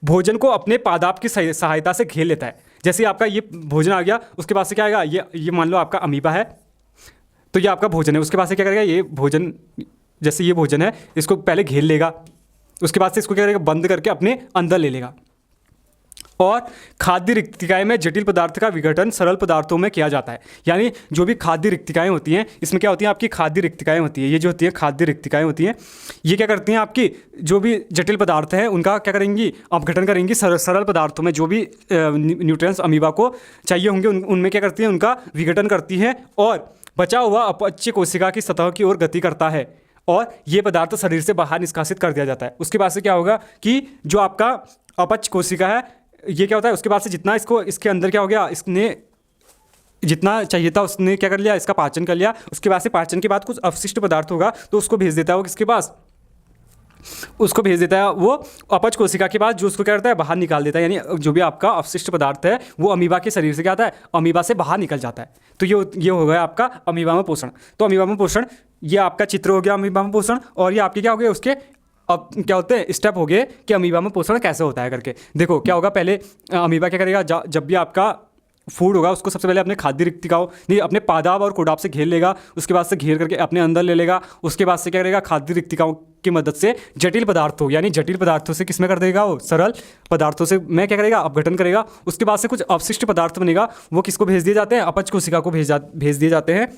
S1: भोजन को अपने पादाप की सहायता से घेर लेता है। जैसे आपका ये भोजन आ गया, उसके बाद से क्या आएगा, ये मान लो आपका अमीबा है, तो ये आपका भोजन है। उसके बाद से क्या करेगा, ये भोजन, जैसे ये भोजन है, इसको पहले घेर लेगा, उसके बाद से इसको क्या करेगा, बंद करके अपने अंदर ले लेगा। और खाद्य रिक्तिकाएं में जटिल पदार्थ का विघटन सरल पदार्थों में किया जाता है। यानी जो भी खाद्य रिक्तिकाएं होती हैं, इसमें क्या होती हैं, आपकी खाद्य रिक्तिकाएं होती हैं, ये जो होती हैं खाद्य रिक्तिकाएं होती हैं, ये क्या करती हैं, आपकी जो भी जटिल पदार्थ हैं उनका क्या करेंगी, अपघटन करेंगी सरल पदार्थों में। जो भी न्यूट्रिएंट्स अमीबा को चाहिए होंगे उनमें क्या करती हैं, उनका विघटन करती हैं और बचा हुआ अपच्य कोशिका की सतह की ओर गति करता है और ये पदार्थ शरीर से बाहर निष्कासित कर दिया जाता है। उसके बाद से क्या होगा कि जो आपका अपच्य कोशिका है, ये क्या होता है, उसके बाद से जितना इसके अंदर क्या हो गया, इसने जितना चाहिए था उसने क्या कर लिया, इसका पाचन कर लिया। उसके बाद से पाचन के बाद कुछ अवशिष्ट पदार्थ होगा तो उसको भेज देता है वो किसके पास, उसको भेज देता है वो अपच कोशिका के पास, जो उसको क्या करता है, बाहर निकाल देता है। यानी जो भी आपका अवशिष्ट पदार्थ है वो अमीबा के शरीर से क्या आता है, अमीबा से बाहर निकल जाता है। तो ये हो गया आपका अमीबा में पोषण। तो अमीबा में पोषण, ये आपका चित्र हो गया अमीबा में पोषण। और ये आपके क्या हो गया, उसके अब क्या होते हैं स्टेप हो गए कि अमीबा में पोषण कैसे होता है करके। देखो क्या होगा, पहले अमीबा क्या करेगा, जब भी आपका फूड होगा उसको सबसे पहले अपने खाद्य रिक्तिकाओं नहीं अपने पादाप और कोडाप से घेर लेगा। उसके बाद से घेर करके अपने अंदर ले लेगा। उसके बाद से क्या करेगा, खाद्य रिक्तिकाओं की मदद से जटिल पदार्थों, यानी जटिल पदार्थों से किसमें कर देगा, वो सरल पदार्थों से में क्या करेगा, अपघटन करेगा। उसके बाद से कुछ अवशिष्ट पदार्थ बनेगा, वो किसको भेज दिए जाते हैं, अपच कोशिका को भेज दिए जाते हैं,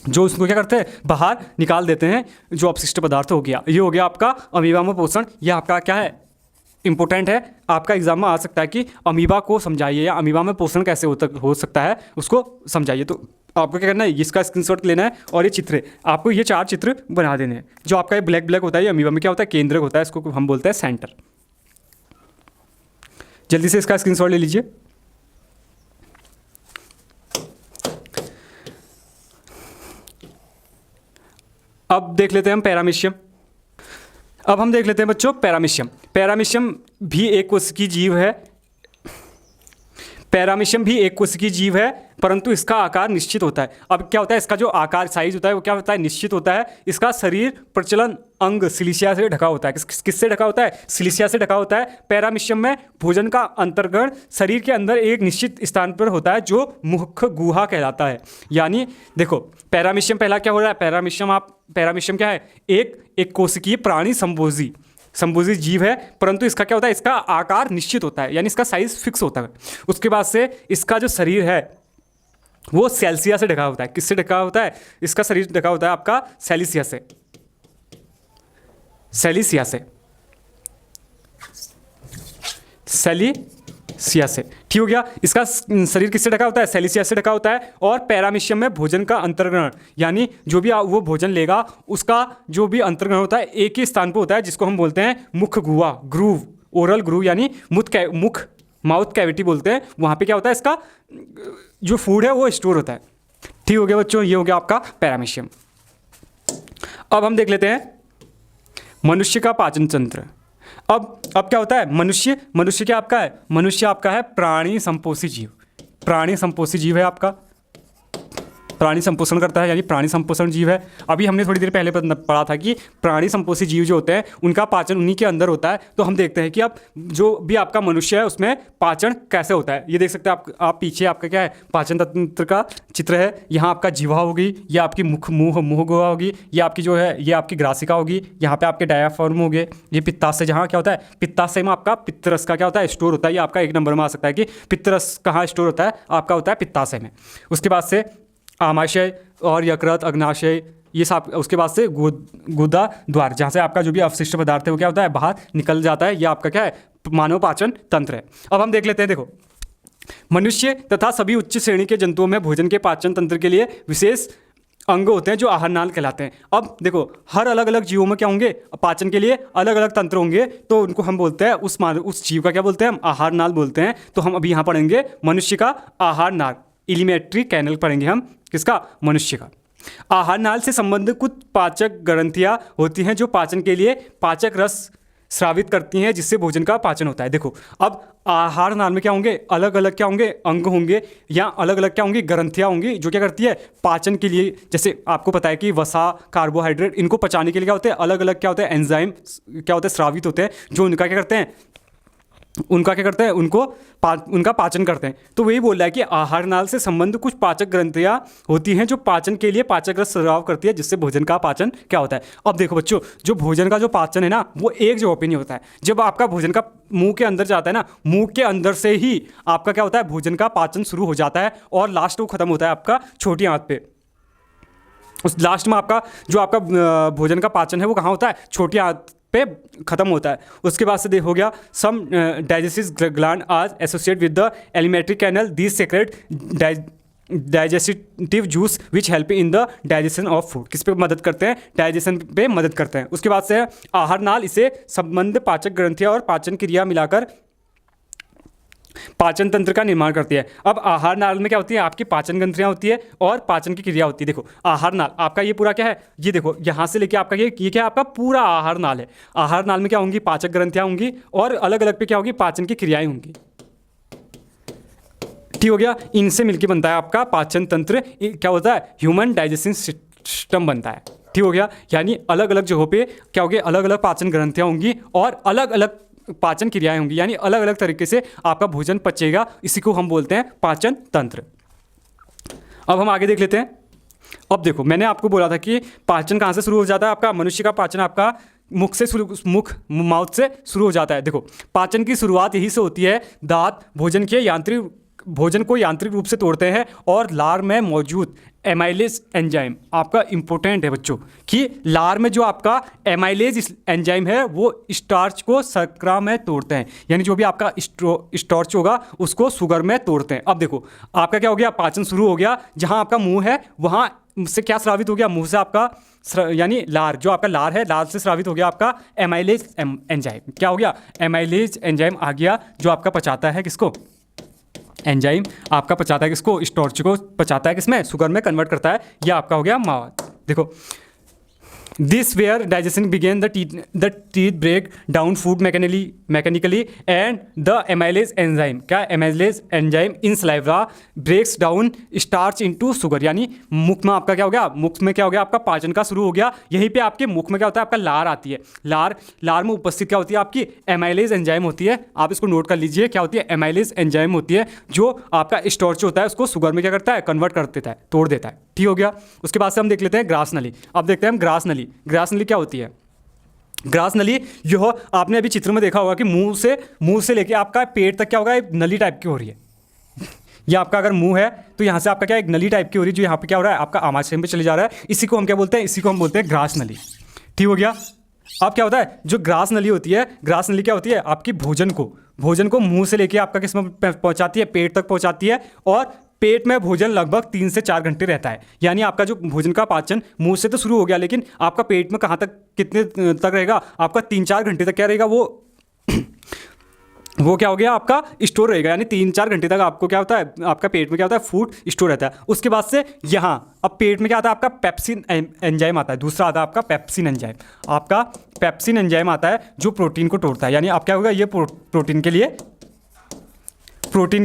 S1: जो उसको क्या करते हैं, बाहर निकाल देते हैं, जो अपशिष्ट पदार्थ हो गया। ये हो गया आपका अमीबा में पोषण। ये आपका क्या है, इंपॉर्टेंट है, आपका एग्जाम में आ सकता है कि अमीबा को समझाइए या अमीबा में पोषण कैसे हो सकता है उसको समझाइए। तो आपको क्या करना है, इसका स्क्रीनशॉट लेना है और ये चित्र आपको ये 4 चित्र बना देने हैं। जो आपका ये ब्लैक होता है, ये अमीबा में क्या होता है, केंद्रक होता है, इसको हम बोलते हैं सेंटर। जल्दी से इसका स्क्रीनशॉट ले लीजिए। अब देख लेते हैं हम पैरामीशियम। अब हम देख लेते हैं बच्चों पैरामीशियम। पैरामीशियम भी एक कोशिकीय जीव है। पैरामीशियम भी एक कोशिकीय जीव है, परंतु इसका आकार निश्चित होता है। अब क्या होता है, इसका जो आकार साइज होता है वो क्या होता है, निश्चित होता है। इसका शरीर प्रचलन अंग सिलिसिया से ढका होता है। किससे ढका होता है, सिलिसिया से ढका होता है। पैरामीशियम में भोजन का अंतर्गण शरीर के अंदर एक निश्चित स्थान पर होता है जो मुख्य गुहा कहलाता है। यानी देखो पैरामीशियम पहला क्या हो रहा है, पैरामीशियम क्या है, एक कोशिकीय प्राणी संभोजी जीव है, परंतु इसका क्या होता है, इसका आकार निश्चित होता है, यानी इसका साइज फिक्स होता है। उसके बाद से इसका जो शरीर है वो सेल्सिया से ढका होता है। किससे ढका होता है, इसका शरीर ढका होता है आपका सेलिसिया से। सेलिसिया से ठीक हो गया। इसका शरीर किससे ढका होता है, सेलिसिया से ढका होता है। और पैरामीशियम में भोजन का अंतर्ग्रहण, यानी जो भी वो भोजन लेगा उसका जो भी अंतर्ग्रहण होता है एक ही स्थान पर होता है, जिसको हम बोलते हैं मुख गुहा, ग्रूव, ओरल ग्रूव, यानी मुख माउथ कैविटी बोलते हैं। वहाँ पे क्या होता है, इसका जो फूड है वो स्टोर होता है। ठीक हो गया बच्चों, ये हो गया आपका पैरामीशियम। अब हम देख लेते हैं मनुष्य का पाचन तंत्र। अब क्या होता है, मनुष्य क्या आपका है, मनुष्य आपका है प्राणी संपोषी जीव। प्राणी संपोषी जीव है आपका, प्राणी संपोषण करता है, यानी प्राणी संपोषण जीव है। अभी हमने थोड़ी देर पहले पढ़ा था कि प्राणी संपोषी जीव जो होते हैं उनका पाचन उन्हीं के अंदर होता है। तो हम देखते हैं कि अब जो भी आपका मनुष्य है उसमें पाचन कैसे होता है। ये देख सकते हैं आप पीछे आपका क्या है, पाचन तंत्र का चित्र है। यहाँ आपका जिह्वा होगी, ये आपकी मुंह गुहा होगी, ये आपकी जो है ये आपकी ग्रासिका होगी, यहाँ पे आपके डायाफ्राम हो गए, ये पित्ताशय, जहाँ क्या होता है, पित्ताशय में आपका पित्तरस का क्या होता है, स्टोर होता है। ये आपका 1 नंबर में आ सकता है कि पित्तरस कहाँ स्टोर होता है, आपका होता है पित्ताशय में। उसके बाद से आमाशय और यकृत, अग्नाशय, ये सब। उसके बाद से गुदा द्वार, जहाँ से आपका जो भी अवशिष्ट पदार्थ है वो क्या होता है, बाहर निकल जाता है। ये आपका क्या है, मानव पाचन तंत्र है। अब हम देख लेते हैं, देखो मनुष्य तथा सभी उच्च श्रेणी के जंतुओं में भोजन के पाचन तंत्र के लिए विशेष अंग होते हैं जो आहार नाल कहलाते हैं। अब देखो, हर अलग अलग जीवों में क्या होंगे, पाचन के लिए अलग अलग तंत्र होंगे, तो उनको हम बोलते हैं उस जीव का क्या बोलते हैं, हम आहार नाल बोलते हैं। तो हम अभी यहाँ पढ़ेंगे मनुष्य का आहार नाल, एलिमेंट्री कैनल पढ़ेंगे हम, किसका, मनुष्य का। आहार नाल से संबंधित कुछ पाचक ग्रंथियाँ होती हैं जो पाचन के लिए पाचक रस स्रावित करती हैं, जिससे भोजन का पाचन होता है। देखो, अब आहार नाल में क्या होंगे, अलग अलग क्या होंगे, अंग होंगे, या अलग अलग क्या होंगी, ग्रंथियाँ होंगी, जो क्या करती है पाचन के लिए। जैसे आपको पता है कि वसा, कार्बोहाइड्रेट, इनको पचाने के लिए क्या होते हैं, अलग अलग क्या होते हैं, एंजाइम क्या होते हैं, स्रावित होते हैं, जो उनका क्या करते हैं, उनका पाचन करते हैं। तो वही बोल रहा है कि आहार नाल से संबंध कुछ पाचक ग्रंथियाँ होती हैं जो पाचन के लिए पाचक रस स्राव करती है, जिससे भोजन का पाचन क्या होता है। अब देखो बच्चों, जो भोजन का जो पाचन है ना, वो एक जगह पे नहीं होता है। जब आपका भोजन का मुंह के अंदर जाता है ना, मुंह के अंदर से ही आपका क्या होता है, भोजन का पाचन शुरू हो जाता है, और लास्ट वो खत्म होता है आपका छोटी आंत पे। उस लास्ट में आपका जो आपका भोजन का पाचन है वो कहाँ होता है, छोटी आंत पे खत्म होता है। उसके बाद से हो गया some digestive gland as associate with the alimentary canal these secrete digestive juice which help in the digestion of food. किस पे मदद करते हैं, डाइजेशन पे मदद करते हैं। उसके बाद से आहार नाल, इसे संबंध पाचक ग्रंथियाँ और पाचन क्रिया मिलाकर पाचन तंत्र का निर्माण करती है। अब आहार नाल में क्या होती है, आपकी पाचन ग्रंथियाँ होती है और पाचन की क्रिया होती है। देखो, आहार नाल आपका ये पूरा क्या है, ये देखो यहाँ से लेके आपका ये क्या आपका पूरा आहार नाल है। आहार नाल में क्या होंगी, पाचक ग्रंथियाँ होंगी, और अलग अलग पे क्या होगी, पाचन की क्रियाएं होंगी। ठीक हो गया, इनसे मिलकर बनता है आपका पाचन तंत्र, क्या होता है, ह्यूमन डाइजेशन सिस्टम बनता है। ठीक हो गया, यानी अलग अलग जगहों पे क्या होगी, अलग अलग पाचन ग्रंथियाँ होंगी और अलग अलग पाचन क्रियाएं होंगी, यानी अलग अलग तरीके से आपका भोजन पचेगा। इसी को हम बोलते हैं पाचन तंत्र। अब हम आगे देख लेते हैं। अब देखो, मैंने आपको बोला था कि पाचन कहाँ से शुरू हो जाता है, आपका मनुष्य का पाचन आपका मुख से माउथ से शुरू हो जाता है। देखो, पाचन की शुरुआत यही से होती है। दांत भोजन को यांत्रिक रूप से तोड़ते हैं, और लार में मौजूद एमाइलेज एंजाइम आपका इंपॉर्टेंट है बच्चों, कि लार में जो आपका एमाइलेज एंजाइम है वो स्टार्च को शर्करा में तोड़ते हैं, यानी जो भी आपका स्टार्च होगा उसको शुगर में तोड़ते हैं। अब देखो, आपका क्या हो गया, पाचन शुरू हो गया। जहाँ आपका मुंह है वहाँ से क्या स्रावित हो गया, मुंह से आपका यानी लार, जो आपका लार है, लार से स्रावित हो गया आपका एमाइलेज एंजाइम। क्या हो गया, एमाइलेज एंजाइम आ गया, जो आपका पचाता है किसको, एंजाइम आपका पचाता है किसको, स्टार्च को पचाता है किसमें, शुगर में कन्वर्ट करता है। यह आपका हो गया माउथ। देखो, this where digestion begin the teeth break down food mechanically and the amylase enzyme, क्या amylase enzyme in saliva breaks down starch into sugar, यानी मुख में आपका क्या हो गया, मुख में क्या हो गया, आपका पाचन का शुरू हो गया। यहीं पे आपके मुख में क्या होता है, आपका लार आती है। लार में उपस्थित क्या होती है, आपकी एमाइलेज एंजाइम होती है। आप इसको नोट कर लीजिए, क्या होती है, एमाइलेज एंजाइम होती है, जो आपका स्टार्च होता है उसको शुगर में क्या करता है, कन्वर्ट कर देता है, तोड़ देता है। ठीक हो गया। उसके बाद से हम देख लेते हैं ग्रास नली। अब देखते हैं हम ग्रास नली। ग्रास नली क्या होती है, ग्रास नली यह आपने अभी चित्र में देखा होगा कि मुंह से लेके आपका पेट तक क्या होगा, एक नली टाइप की हो रही है। ये आपका अगर मुंह है तो यहाँ से आपका क्या एक नली टाइप की हो रही है, जो यहाँ पे क्या हो रहा है, आपका आमाशय में चले जा रहा है। इसी को हम क्या बोलते हैं, इसी को हम बोलते हैं ग्रास नली। ठीक हो गया। अब क्या होता है, जो ग्रास नली होती है, ग्रास नली क्या होती है, आपकी भोजन को मुंह से लेके आपका किस में पहुँचाती है, पेट तक पहुँचाती है, और पेट में भोजन लगभग 3 से 4 घंटे रहता है। यानी आपका जो भोजन का पाचन मुंह से तो शुरू हो गया, लेकिन आपका पेट में कहाँ तक, कितने तक रहेगा, आपका 3-4 घंटे तक क्या रहेगा, वो क्या हो गया, आपका स्टोर रहेगा। यानी 3-4 घंटे तक आपको क्या होता है, आपका पेट में क्या होता है, फूड स्टोर रहता है। उसके बाद से यहाँ अब पेट में क्या आता है, आपका पेप्सिन एंजाइम आता है। दूसरा आता है आपका पेप्सिन एंजाइम। आपका पेप्सिन एंजाइम आता है जो प्रोटीन को तोड़ता है। यानी आप क्या होगा, ये प्रोटीन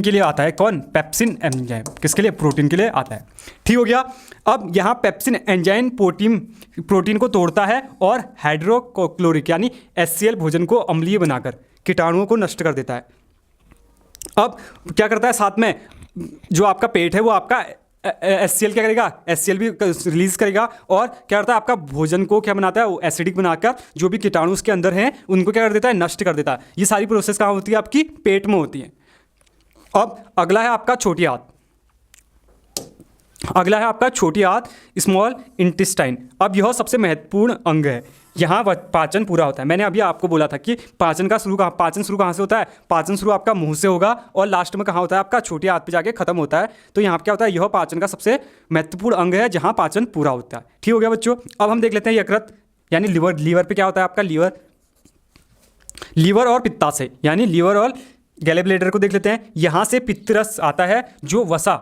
S1: के लिए आता है। कौन, पेप्सिन एंजाइम किसके लिए, प्रोटीन के लिए आता है। ठीक हो गया। अब यहाँ पेप्सिन एंजाइम प्रोटीन को तोड़ता है और हाइड्रोक्लोरिक यानी HCl भोजन को अम्लीय बनाकर कीटाणुओं को नष्ट कर देता है। अब क्या करता है, साथ में जो आपका पेट है वो आपका HCl क्या करेगा, HCl भी रिलीज करेगा, और क्या करता है, आपका भोजन को क्या बनाता है, वो एसिडिक बनाकर जो भी कीटाणु उसके अंदर हैं उनको क्या कर देता है, नष्ट कर देता है। ये सारी प्रोसेस कहाँ होती है, आपकी पेट में होती है। अब अगला है आपका छोटी आंत। Small intestine. अब यह सबसे महत्वपूर्ण अंग है। यहाँ पाचन पूरा होता है। मैंने अभी आपको बोला था कि पाचन शुरू कहाँ से होता है? पाचन शुरू आपका मुंह से होगा और लास्ट में कहाँ होता है? आपका छोटी आंत पे जाके खत्म होता है। तो यहाँ पे क्या होता है? यह पाचन का सबसे महत्वपूर्ण अंग है जहाँ पाचन पूरा होता है। ठीक हो गया बच्चों। अब हम देख लेते हैं यकृत यानी लीवर। लीवर पे क्या होता है आपका? लीवर और पित्ताशय यानी लीवर और गैल ब्लैडर को देख लेते हैं। यहाँ से पित्तरस आता है जो वसा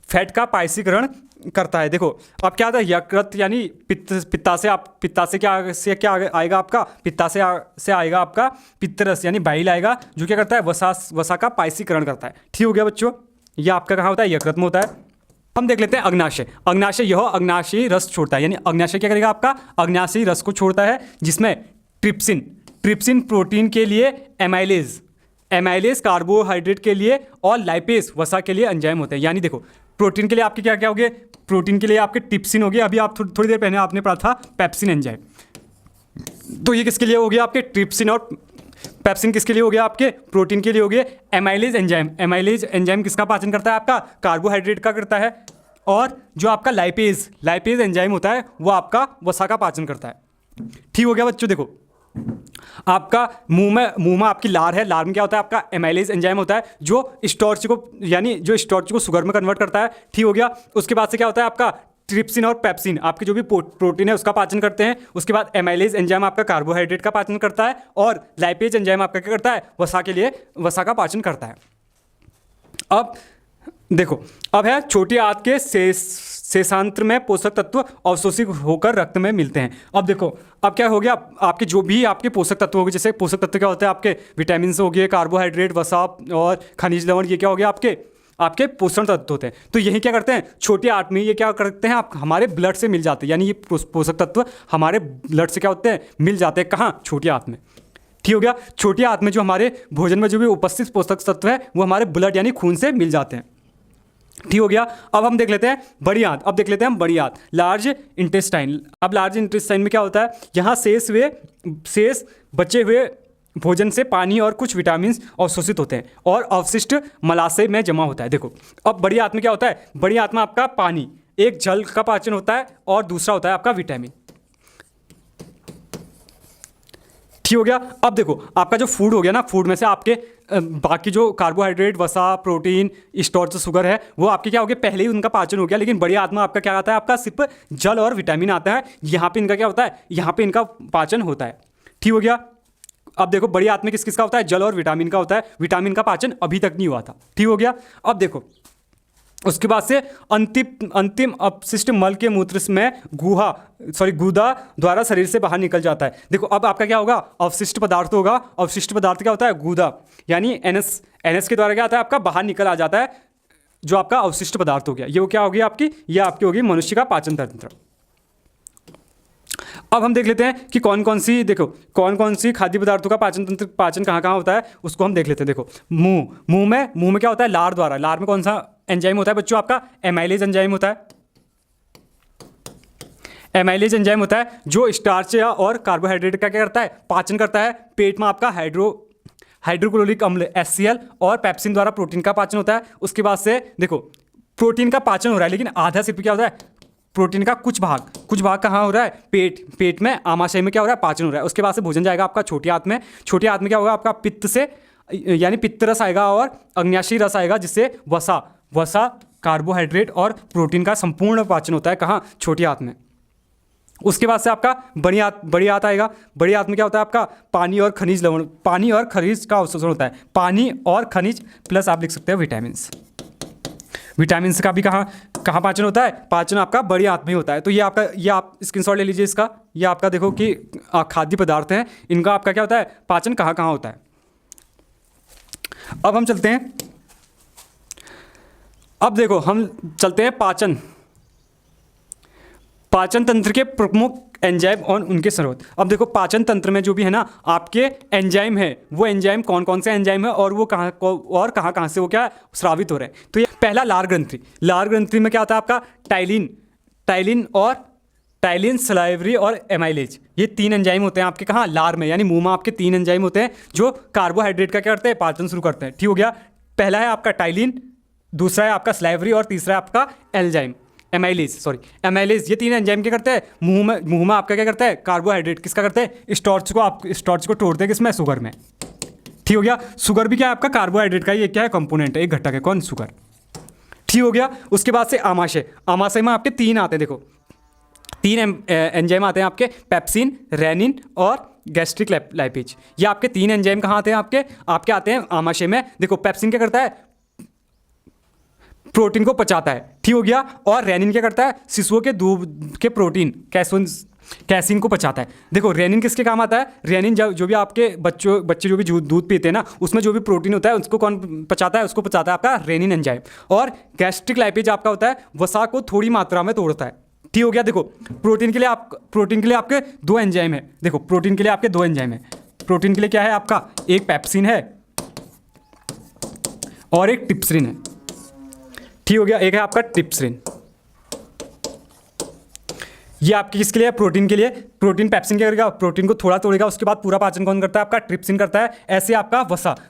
S1: फैट का पायसीकरण करता है। देखो अब क्या आता है? यकृत यानी पित्ताशय क्या आएगा आपका? पित्ताशय से आएगा आपका पित्तरस यानी बाइल आएगा जो क्या करता है? वसा का पायसीकरण करता है। ठीक हो गया बच्चों। यह आपका कहाँ होता है? यकृत में होता है। हम देख लेते हैं अग्नाशय। अग्नाशय यह अग्नाशयी रस छोड़ता है यानी अग्नाशय क्या करेगा आपका? अग्नाशयी रस को छोड़ता है जिसमें ट्रिप्सिन प्रोटीन के लिए, एमाइलेज कार्बोहाइड्रेट के लिए और लाइपेज वसा के लिए एंजाइम होते हैं। यानी देखो प्रोटीन के लिए आपके क्या क्या हो गए? प्रोटीन के लिए आपके ट्रिप्सिन हो गए। अभी आप थोड़ी देर पहले आपने पढ़ा था पेप्सिन एंजाइम। तो ये किसके लिए हो गया आपके? ट्रिप्सिन और पेप्सिन किसके लिए हो गया आपके? प्रोटीन के लिए हो गए। एमाइलेज एंजाइम किसका पाचन करता है आपका? कार्बोहाइड्रेट का करता है। और जो आपका लाइपेज एंजाइम होता है वो आपका वसा का पाचन करता है। ठीक हो गया बच्चों। देखो आपका मुंह में आपकी लार है। लार में क्या होता है आपका? एमाइलेज एंजाइम होता है जो स्टार्च को शुगर में कन्वर्ट करता है। ठीक हो गया। उसके बाद से क्या होता है आपका? ट्रिप्सिन और पेप्सिन आपके जो भी प्रोटीन है उसका पाचन करते हैं। उसके बाद एमाइलेज एंजाइम आपका कार्बोहाइड्रेट का पाचन करता है और लाइपेज एंजाइम आपका क्या करता है? वसा का पाचन करता है। अब देखो अब है छोटी आंत के शेषांत्र में पोषक तत्व अवशोषित होकर रक्त में मिलते हैं। अब देखो अब क्या हो गया? आपके जो भी आपके पोषक तत्व हो गए, जैसे पोषक तत्व क्या होते हैं आपके? विटामिन हो गए, कार्बोहाइड्रेट, वसा और खनिज लवण, ये क्या हो गया आपके पोषण तत्व होते हैं। तो यही क्या करते हैं? छोटी आंत में ये क्या करते हैं? आप हमारे ब्लड से मिल जाते हैं। यानी ये पोषक तत्व हमारे ब्लड से क्या होते हैं? मिल जाते हैं। कहाँ? छोटी आंत में। ठीक हो गया। छोटी आंत में जो हमारे भोजन में जो भी उपस्थित पोषक तत्व है वो हमारे ब्लड यानी खून से मिल जाते हैं। ठीक हो गया। अब हम देख लेते हैं बड़ी आंत। अब देख लेते हैं हम बड़ी आंत, लार्ज इंटेस्टाइन। अब लार्ज इंटेस्टाइन में क्या होता है? यहाँ शेष बचे हुए भोजन से पानी और कुछ विटामिन अवशोषित होते हैं और अवशिष्ट मलाशय में जमा होता है। देखो अब बड़ी आंत में क्या होता है? बड़ी आंत में आपका पानी, एक जल का पाचन होता है और दूसरा होता है आपका विटामिन। ठीक हो गया। अब देखो आपका जो फूड हो गया ना, फूड में से आपके बाकी जो कार्बोहाइड्रेट, वसा, प्रोटीन, स्टार्च, शुगर है वो आपके क्या हो गया? पहले ही उनका पाचन हो गया। लेकिन बड़ी आंत में आपका क्या आता है? आपका सिर्फ जल और विटामिन आता है। यहाँ पे इनका क्या होता है? यहाँ पे इनका पाचन होता है। ठीक हो गया। अब देखो बड़ी आंत में किस किसका होता है? जल और विटामिन का होता है। विटामिन का पाचन अभी तक नहीं हुआ था। ठीक हो गया। अब देखो उसके बाद से अंतिम अपशिष्ट मल के मूत्र में गुदा द्वारा शरीर से बाहर निकल जाता है। देखो अब आपका क्या होगा? अवशिष्ट पदार्थ होगा। अवशिष्ट पदार्थ क्या होता है? गुदा यानी एनएस के द्वारा क्या आता है? आपका बाहर निकल आ जाता है जो आपका अवशिष्ट पदार्थ हो गया। ये क्या होगी आपकी? ये आपकी होगी मनुष्य का पाचन तंत्र। अब हम देख लेते हैं कि कौन कौन सी खाद्य पदार्थों का पाचन कहाँ होता है उसको हम देख लेते हैं। देखो मुंह में क्या होता है? लार द्वारा। लार में कौन सा एंजाइम होता है बच्चों? आपका एमाइलेज एंजाइम होता है। एमाइलेज एंजाइम होता है जो स्टार्च और कार्बोहाइड्रेट का क्या करता है? पाचन करता है। पेट में आपका हाइड्रोक्लोरिक अम्ल HCl और पेप्सिन द्वारा प्रोटीन का पाचन होता है। उसके बाद से देखो प्रोटीन का पाचन हो रहा है लेकिन आधा सिर्फ क्या होता है? प्रोटीन का कुछ भाग कहाँ हो रहा है? पेट में, आमाशय में क्या हो रहा है? पाचन हो रहा है। उसके बाद से भोजन जाएगा आपका छोटी आंत में। छोटी आंत में क्या होगा? आपका पित्त से यानी पित्त रस आएगा और अग्न्याशयी रस आएगा जिससे वसा, कार्बोहाइड्रेट और प्रोटीन का संपूर्ण पाचन होता है। कहाँ? छोटी आंत में। उसके बाद से आपका बड़ी आंत आएगा। बड़ी आंत में क्या होता है? आपका पानी और खनिज का अवशोषण होता है। पानी और खनिज प्लस आप लिख सकते हैं विटामिन का भी कहाँ पाचन होता है? पाचन आपका बड़ी आंत में होता है। तो ये आप स्क्रीनशॉट ले लीजिए इसका। ये आपका देखो कि खाद्य पदार्थ हैं, इनका आपका क्या होता है? पाचन कहाँ होता है। अब हम चलते हैं, अब देखो हम चलते हैं पाचन तंत्र के प्रमुख एंजाइम और उनके स्रोत। अब देखो पाचन तंत्र में जो भी है ना आपके एंजाइम है, वो एंजाइम कौन कौन से एंजाइम है और वो कहाँ से वो क्या स्रावित हो रहे हैं। तो ये पहला लार ग्रंथि में क्या होता है? आपका टाइलिन, सलाइवरी और एमाइलेज, ये 3 एंजाइम होते हैं आपके कहाँ? लार में, यानी मुंह में आपके 3 एंजाइम होते हैं जो कार्बोहाइड्रेट का क्या करते हैं? पाचन शुरू करते हैं। ठीक हो गया। पहला है आपका टाइलिन, दूसरा है आपका सलाइवरी और तीसरा है आपका एमाइलेज, ये 3 एंजाइम क्या करते हैं, मुंह में आपका क्या करता है, कार्बोहाइड्रेट किसका करते हैं, स्टार्च को तोड़ते हैं किसमें, शुगर में। ठीक हो गया। शुगर भी क्या है आपका कार्बोहाइड्रेट का ये क्या है, कंपोनेंट है, एक घटक है, कौन, शुगर। ठीक हो गया। उसके बाद से आमाशय में आपके 3 आते हैं, देखो 3 एंजाइम आते हैं आपके, पेप्सिन, रेनिन और गैस्ट्रिक लाइपेज। ये आपके 3 एंजाइम कहाँ आते हैं, आपके आते हैं आमाशय में। देखो पेप्सिन क्या करता है, प्रोटीन को पचाता है। ठीक हो गया। और रेनिन क्या करता है, शिशुओं के दूध के प्रोटीन कैसीन को पचाता है। देखो रेनिन किसके काम आता है, रेनिन जो भी आपके बच्चे जो भी दूध पीते हैं ना, उसमें जो भी प्रोटीन होता है उसको कौन पचाता है, उसको पचाता है आपका रेनिन एंजाइम। और गैस्ट्रिक लाइपेज आपका होता है, वसा को थोड़ी मात्रा में तोड़ता है। ठीक हो गया। देखो प्रोटीन के लिए आपके 2 एंजाइम है। देखो प्रोटीन के लिए आपके 2 एंजाइम है। प्रोटीन के लिए क्या है आपका, एक पेप्सिन है और एक टिप्सिन है। ठीक हो गया। एक है आपका टिप्सिन, ये आपकी किसके लिए है, प्रोटीन के लिए। प्रोटीन पेप्सिन क्या करेगा, प्रोटीन को थोड़ा तोड़ेगा, उसके बाद पूरा पाचन कौन करता है, आपका ट्रिप्सिन करता है। ऐसे आपका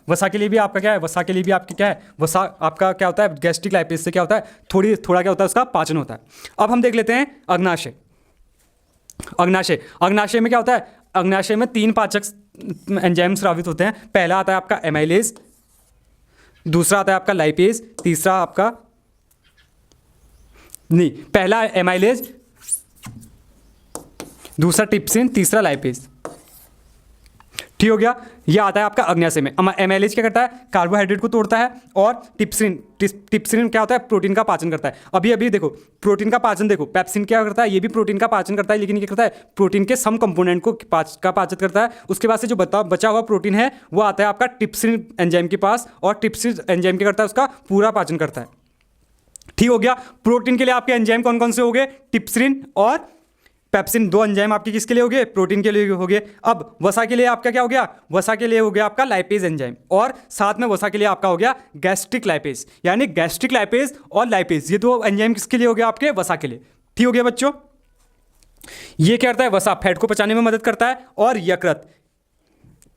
S1: वसा के लिए भी आपका क्या है, वसा के लिए भी आपकी क्या है, वसा आपका क्या होता है, गैस्ट्रिक लाइपेज से क्या होता है, थोड़ा क्या होता है, उसका पाचन होता है। अब हम देख लेते हैं अग्नाशय में क्या होता है, अग्नाशय में 3 पाचक एंजाइम स्रावित होते हैं। पहला आता है आपका एमाइलेज, दूसरा आता है आपका लाइपेज, तीसरा आपका नहीं, पहला एमाइलेज, दूसरा टिप्सिन, तीसरा लाइपेज। ठीक हो गया। ये आता है आपका अग्नाशय में। एमाइलेज क्या करता है, कार्बोहाइड्रेट को तोड़ता है। और टिप्सिन क्या होता है, प्रोटीन का पाचन करता है। अभी देखो प्रोटीन का पाचन, देखो पेप्सिन क्या करता है, ये भी प्रोटीन का पाचन करता है, लेकिन ये क्या करता है, प्रोटीन के सम कंपोनेंट को पाचन करता है। उसके बाद से जो बचा हुआ प्रोटीन है वो आता है आपका टिप्सिन एंजाइम के पास, और टिप्सिन एंजाइम क्या करता है, उसका पूरा पाचन करता है। ठीक हो गया। प्रोटीन के लिए आपके एंजाइम कौन कौन से हो गए, टिप्सिन और पेप्सिन, 2 एंजाइम आपके किसके लिए हो गए, प्रोटीन के लिए हो गए। अब वसा के लिए आपका क्या हो गया, वसा के लिए हो गया आपका लाइपेज एंजाइम, और साथ में वसा के लिए आपका हो गया गैस्ट्रिक लाइपेज। यानी गैस्ट्रिक लाइपेज और लाइपेज, ये 2 एंजाइम किसके लिए हो गया, आपके वसा के लिए। ठीक हो गया बच्चों। ये क्या करता है, वसा फैट को पचाने में मदद करता है। और यकृत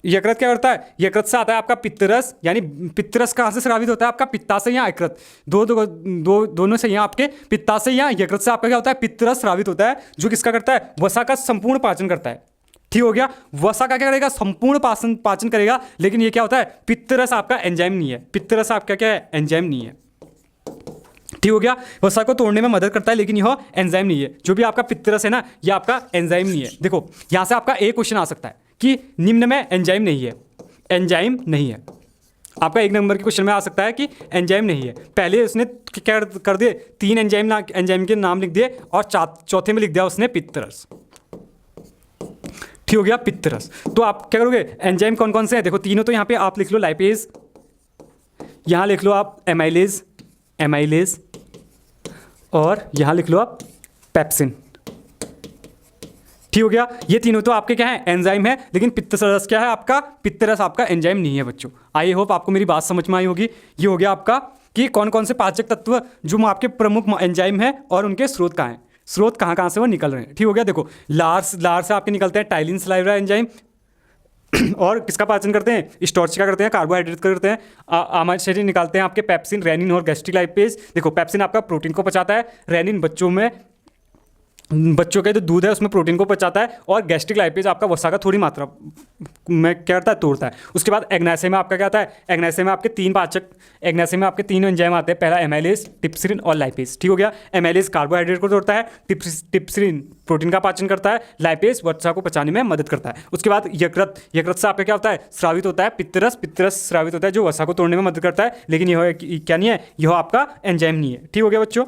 S1: क्या करता है, यकृत से आता है आपका पित्तरस, यानी पित्तरस कहाँ से स्रावित होता है, आपका पित्ताशय या यकृत, दोनों से यहाँ आपके पित्ताशय या यकृत से आपका क्या होता है, पित्तरस स्रावित होता है, जो किसका करता है, वसा का संपूर्ण पाचन करता है। ठीक हो गया। वसा का क्या करेगा, संपूर्ण पाचन करेगा, लेकिन ये क्या होता है, पित्तरस आपका एंजाइम नहीं है, पित्तरस आपका क्या है, एंजाइम नहीं है। ठीक हो गया। वसा को तोड़ने में मदद करता है, लेकिन यह एंजाइम नहीं है। जो भी आपका पित्तरस है ना, यह आपका एंजाइम नहीं है। देखो यहाँ से आपका एक क्वेश्चन आ सकता है कि निम्न में एंजाइम नहीं है, एंजाइम नहीं है। आपका 1 नंबर के क्वेश्चन में आ सकता है कि एंजाइम नहीं है। पहले उसने क्या कर दिए, 3 एंजाइम के नाम लिख दिए, और चौथे में लिख दिया उसने पित्तरस। ठीक हो गया, पित्तरस। तो आप क्या करोगे, एंजाइम कौन कौन से हैं, देखो तीनों तो यहाँ पे आप लिख लो, लाइपेज, यहाँ लिख लो आप एमाइलेज, और यहाँ लिख लो आप पेप्सिन। ठीक हो गया। ये तीनों तो आपके क्या है, एंजाइम है, लेकिन पित्तरस क्या है आपका, पित्तरस आपका एंजाइम नहीं है बच्चों। आई होप आपको मेरी बात समझ में आई होगी। ये हो गया आपका कि कौन कौन से पाचक तत्व जो आपके प्रमुख एंजाइम है, और उनके स्रोत कहाँ हैं, स्रोत कहाँ से वो निकल रहे हैं। ठीक हो गया। देखो लार से आपके निकलते हैं टाइलिन सलाइवरा एंजाइम, और किसका पाचन करते हैं, स्टार्च का करते हैं, कार्बोहाइड्रेट का करते हैं। आमाशय से निकालते हैं आपके पेप्सिन, रेनिन और गैस्ट्रिक लाइपेज। देखो पेप्सिन आपका प्रोटीन को पचाता है, रेनिन बच्चों का जो दूध है उसमें प्रोटीन को पचाता है, और गैस्ट्रिक लाइपेज आपका वसा का थोड़ी मात्रा में क्या करता है, तोड़ता है। उसके बाद एग्नाशय में आपका क्या आता है, एग्नाशय में आपके 3 एंजाइम आते हैं। पहला एमाइलेज, टिप्सिन और लाइपेज। ठीक हो गया। एमाइलेज कार्बोहाइड्रेट को तोड़ता है, टिप्सिन प्रोटीन का पाचन करता है, लाइपेज वसा को पचाने में मदद करता है। उसके बाद यकृत से आपका क्या होता है, स्रावित होता है पित्तरस स्रावित होता है, जो वसा को तोड़ने में मदद करता है, लेकिन यह क्या नहीं है, यह आपका एंजाइम नहीं है। ठीक हो गया बच्चों।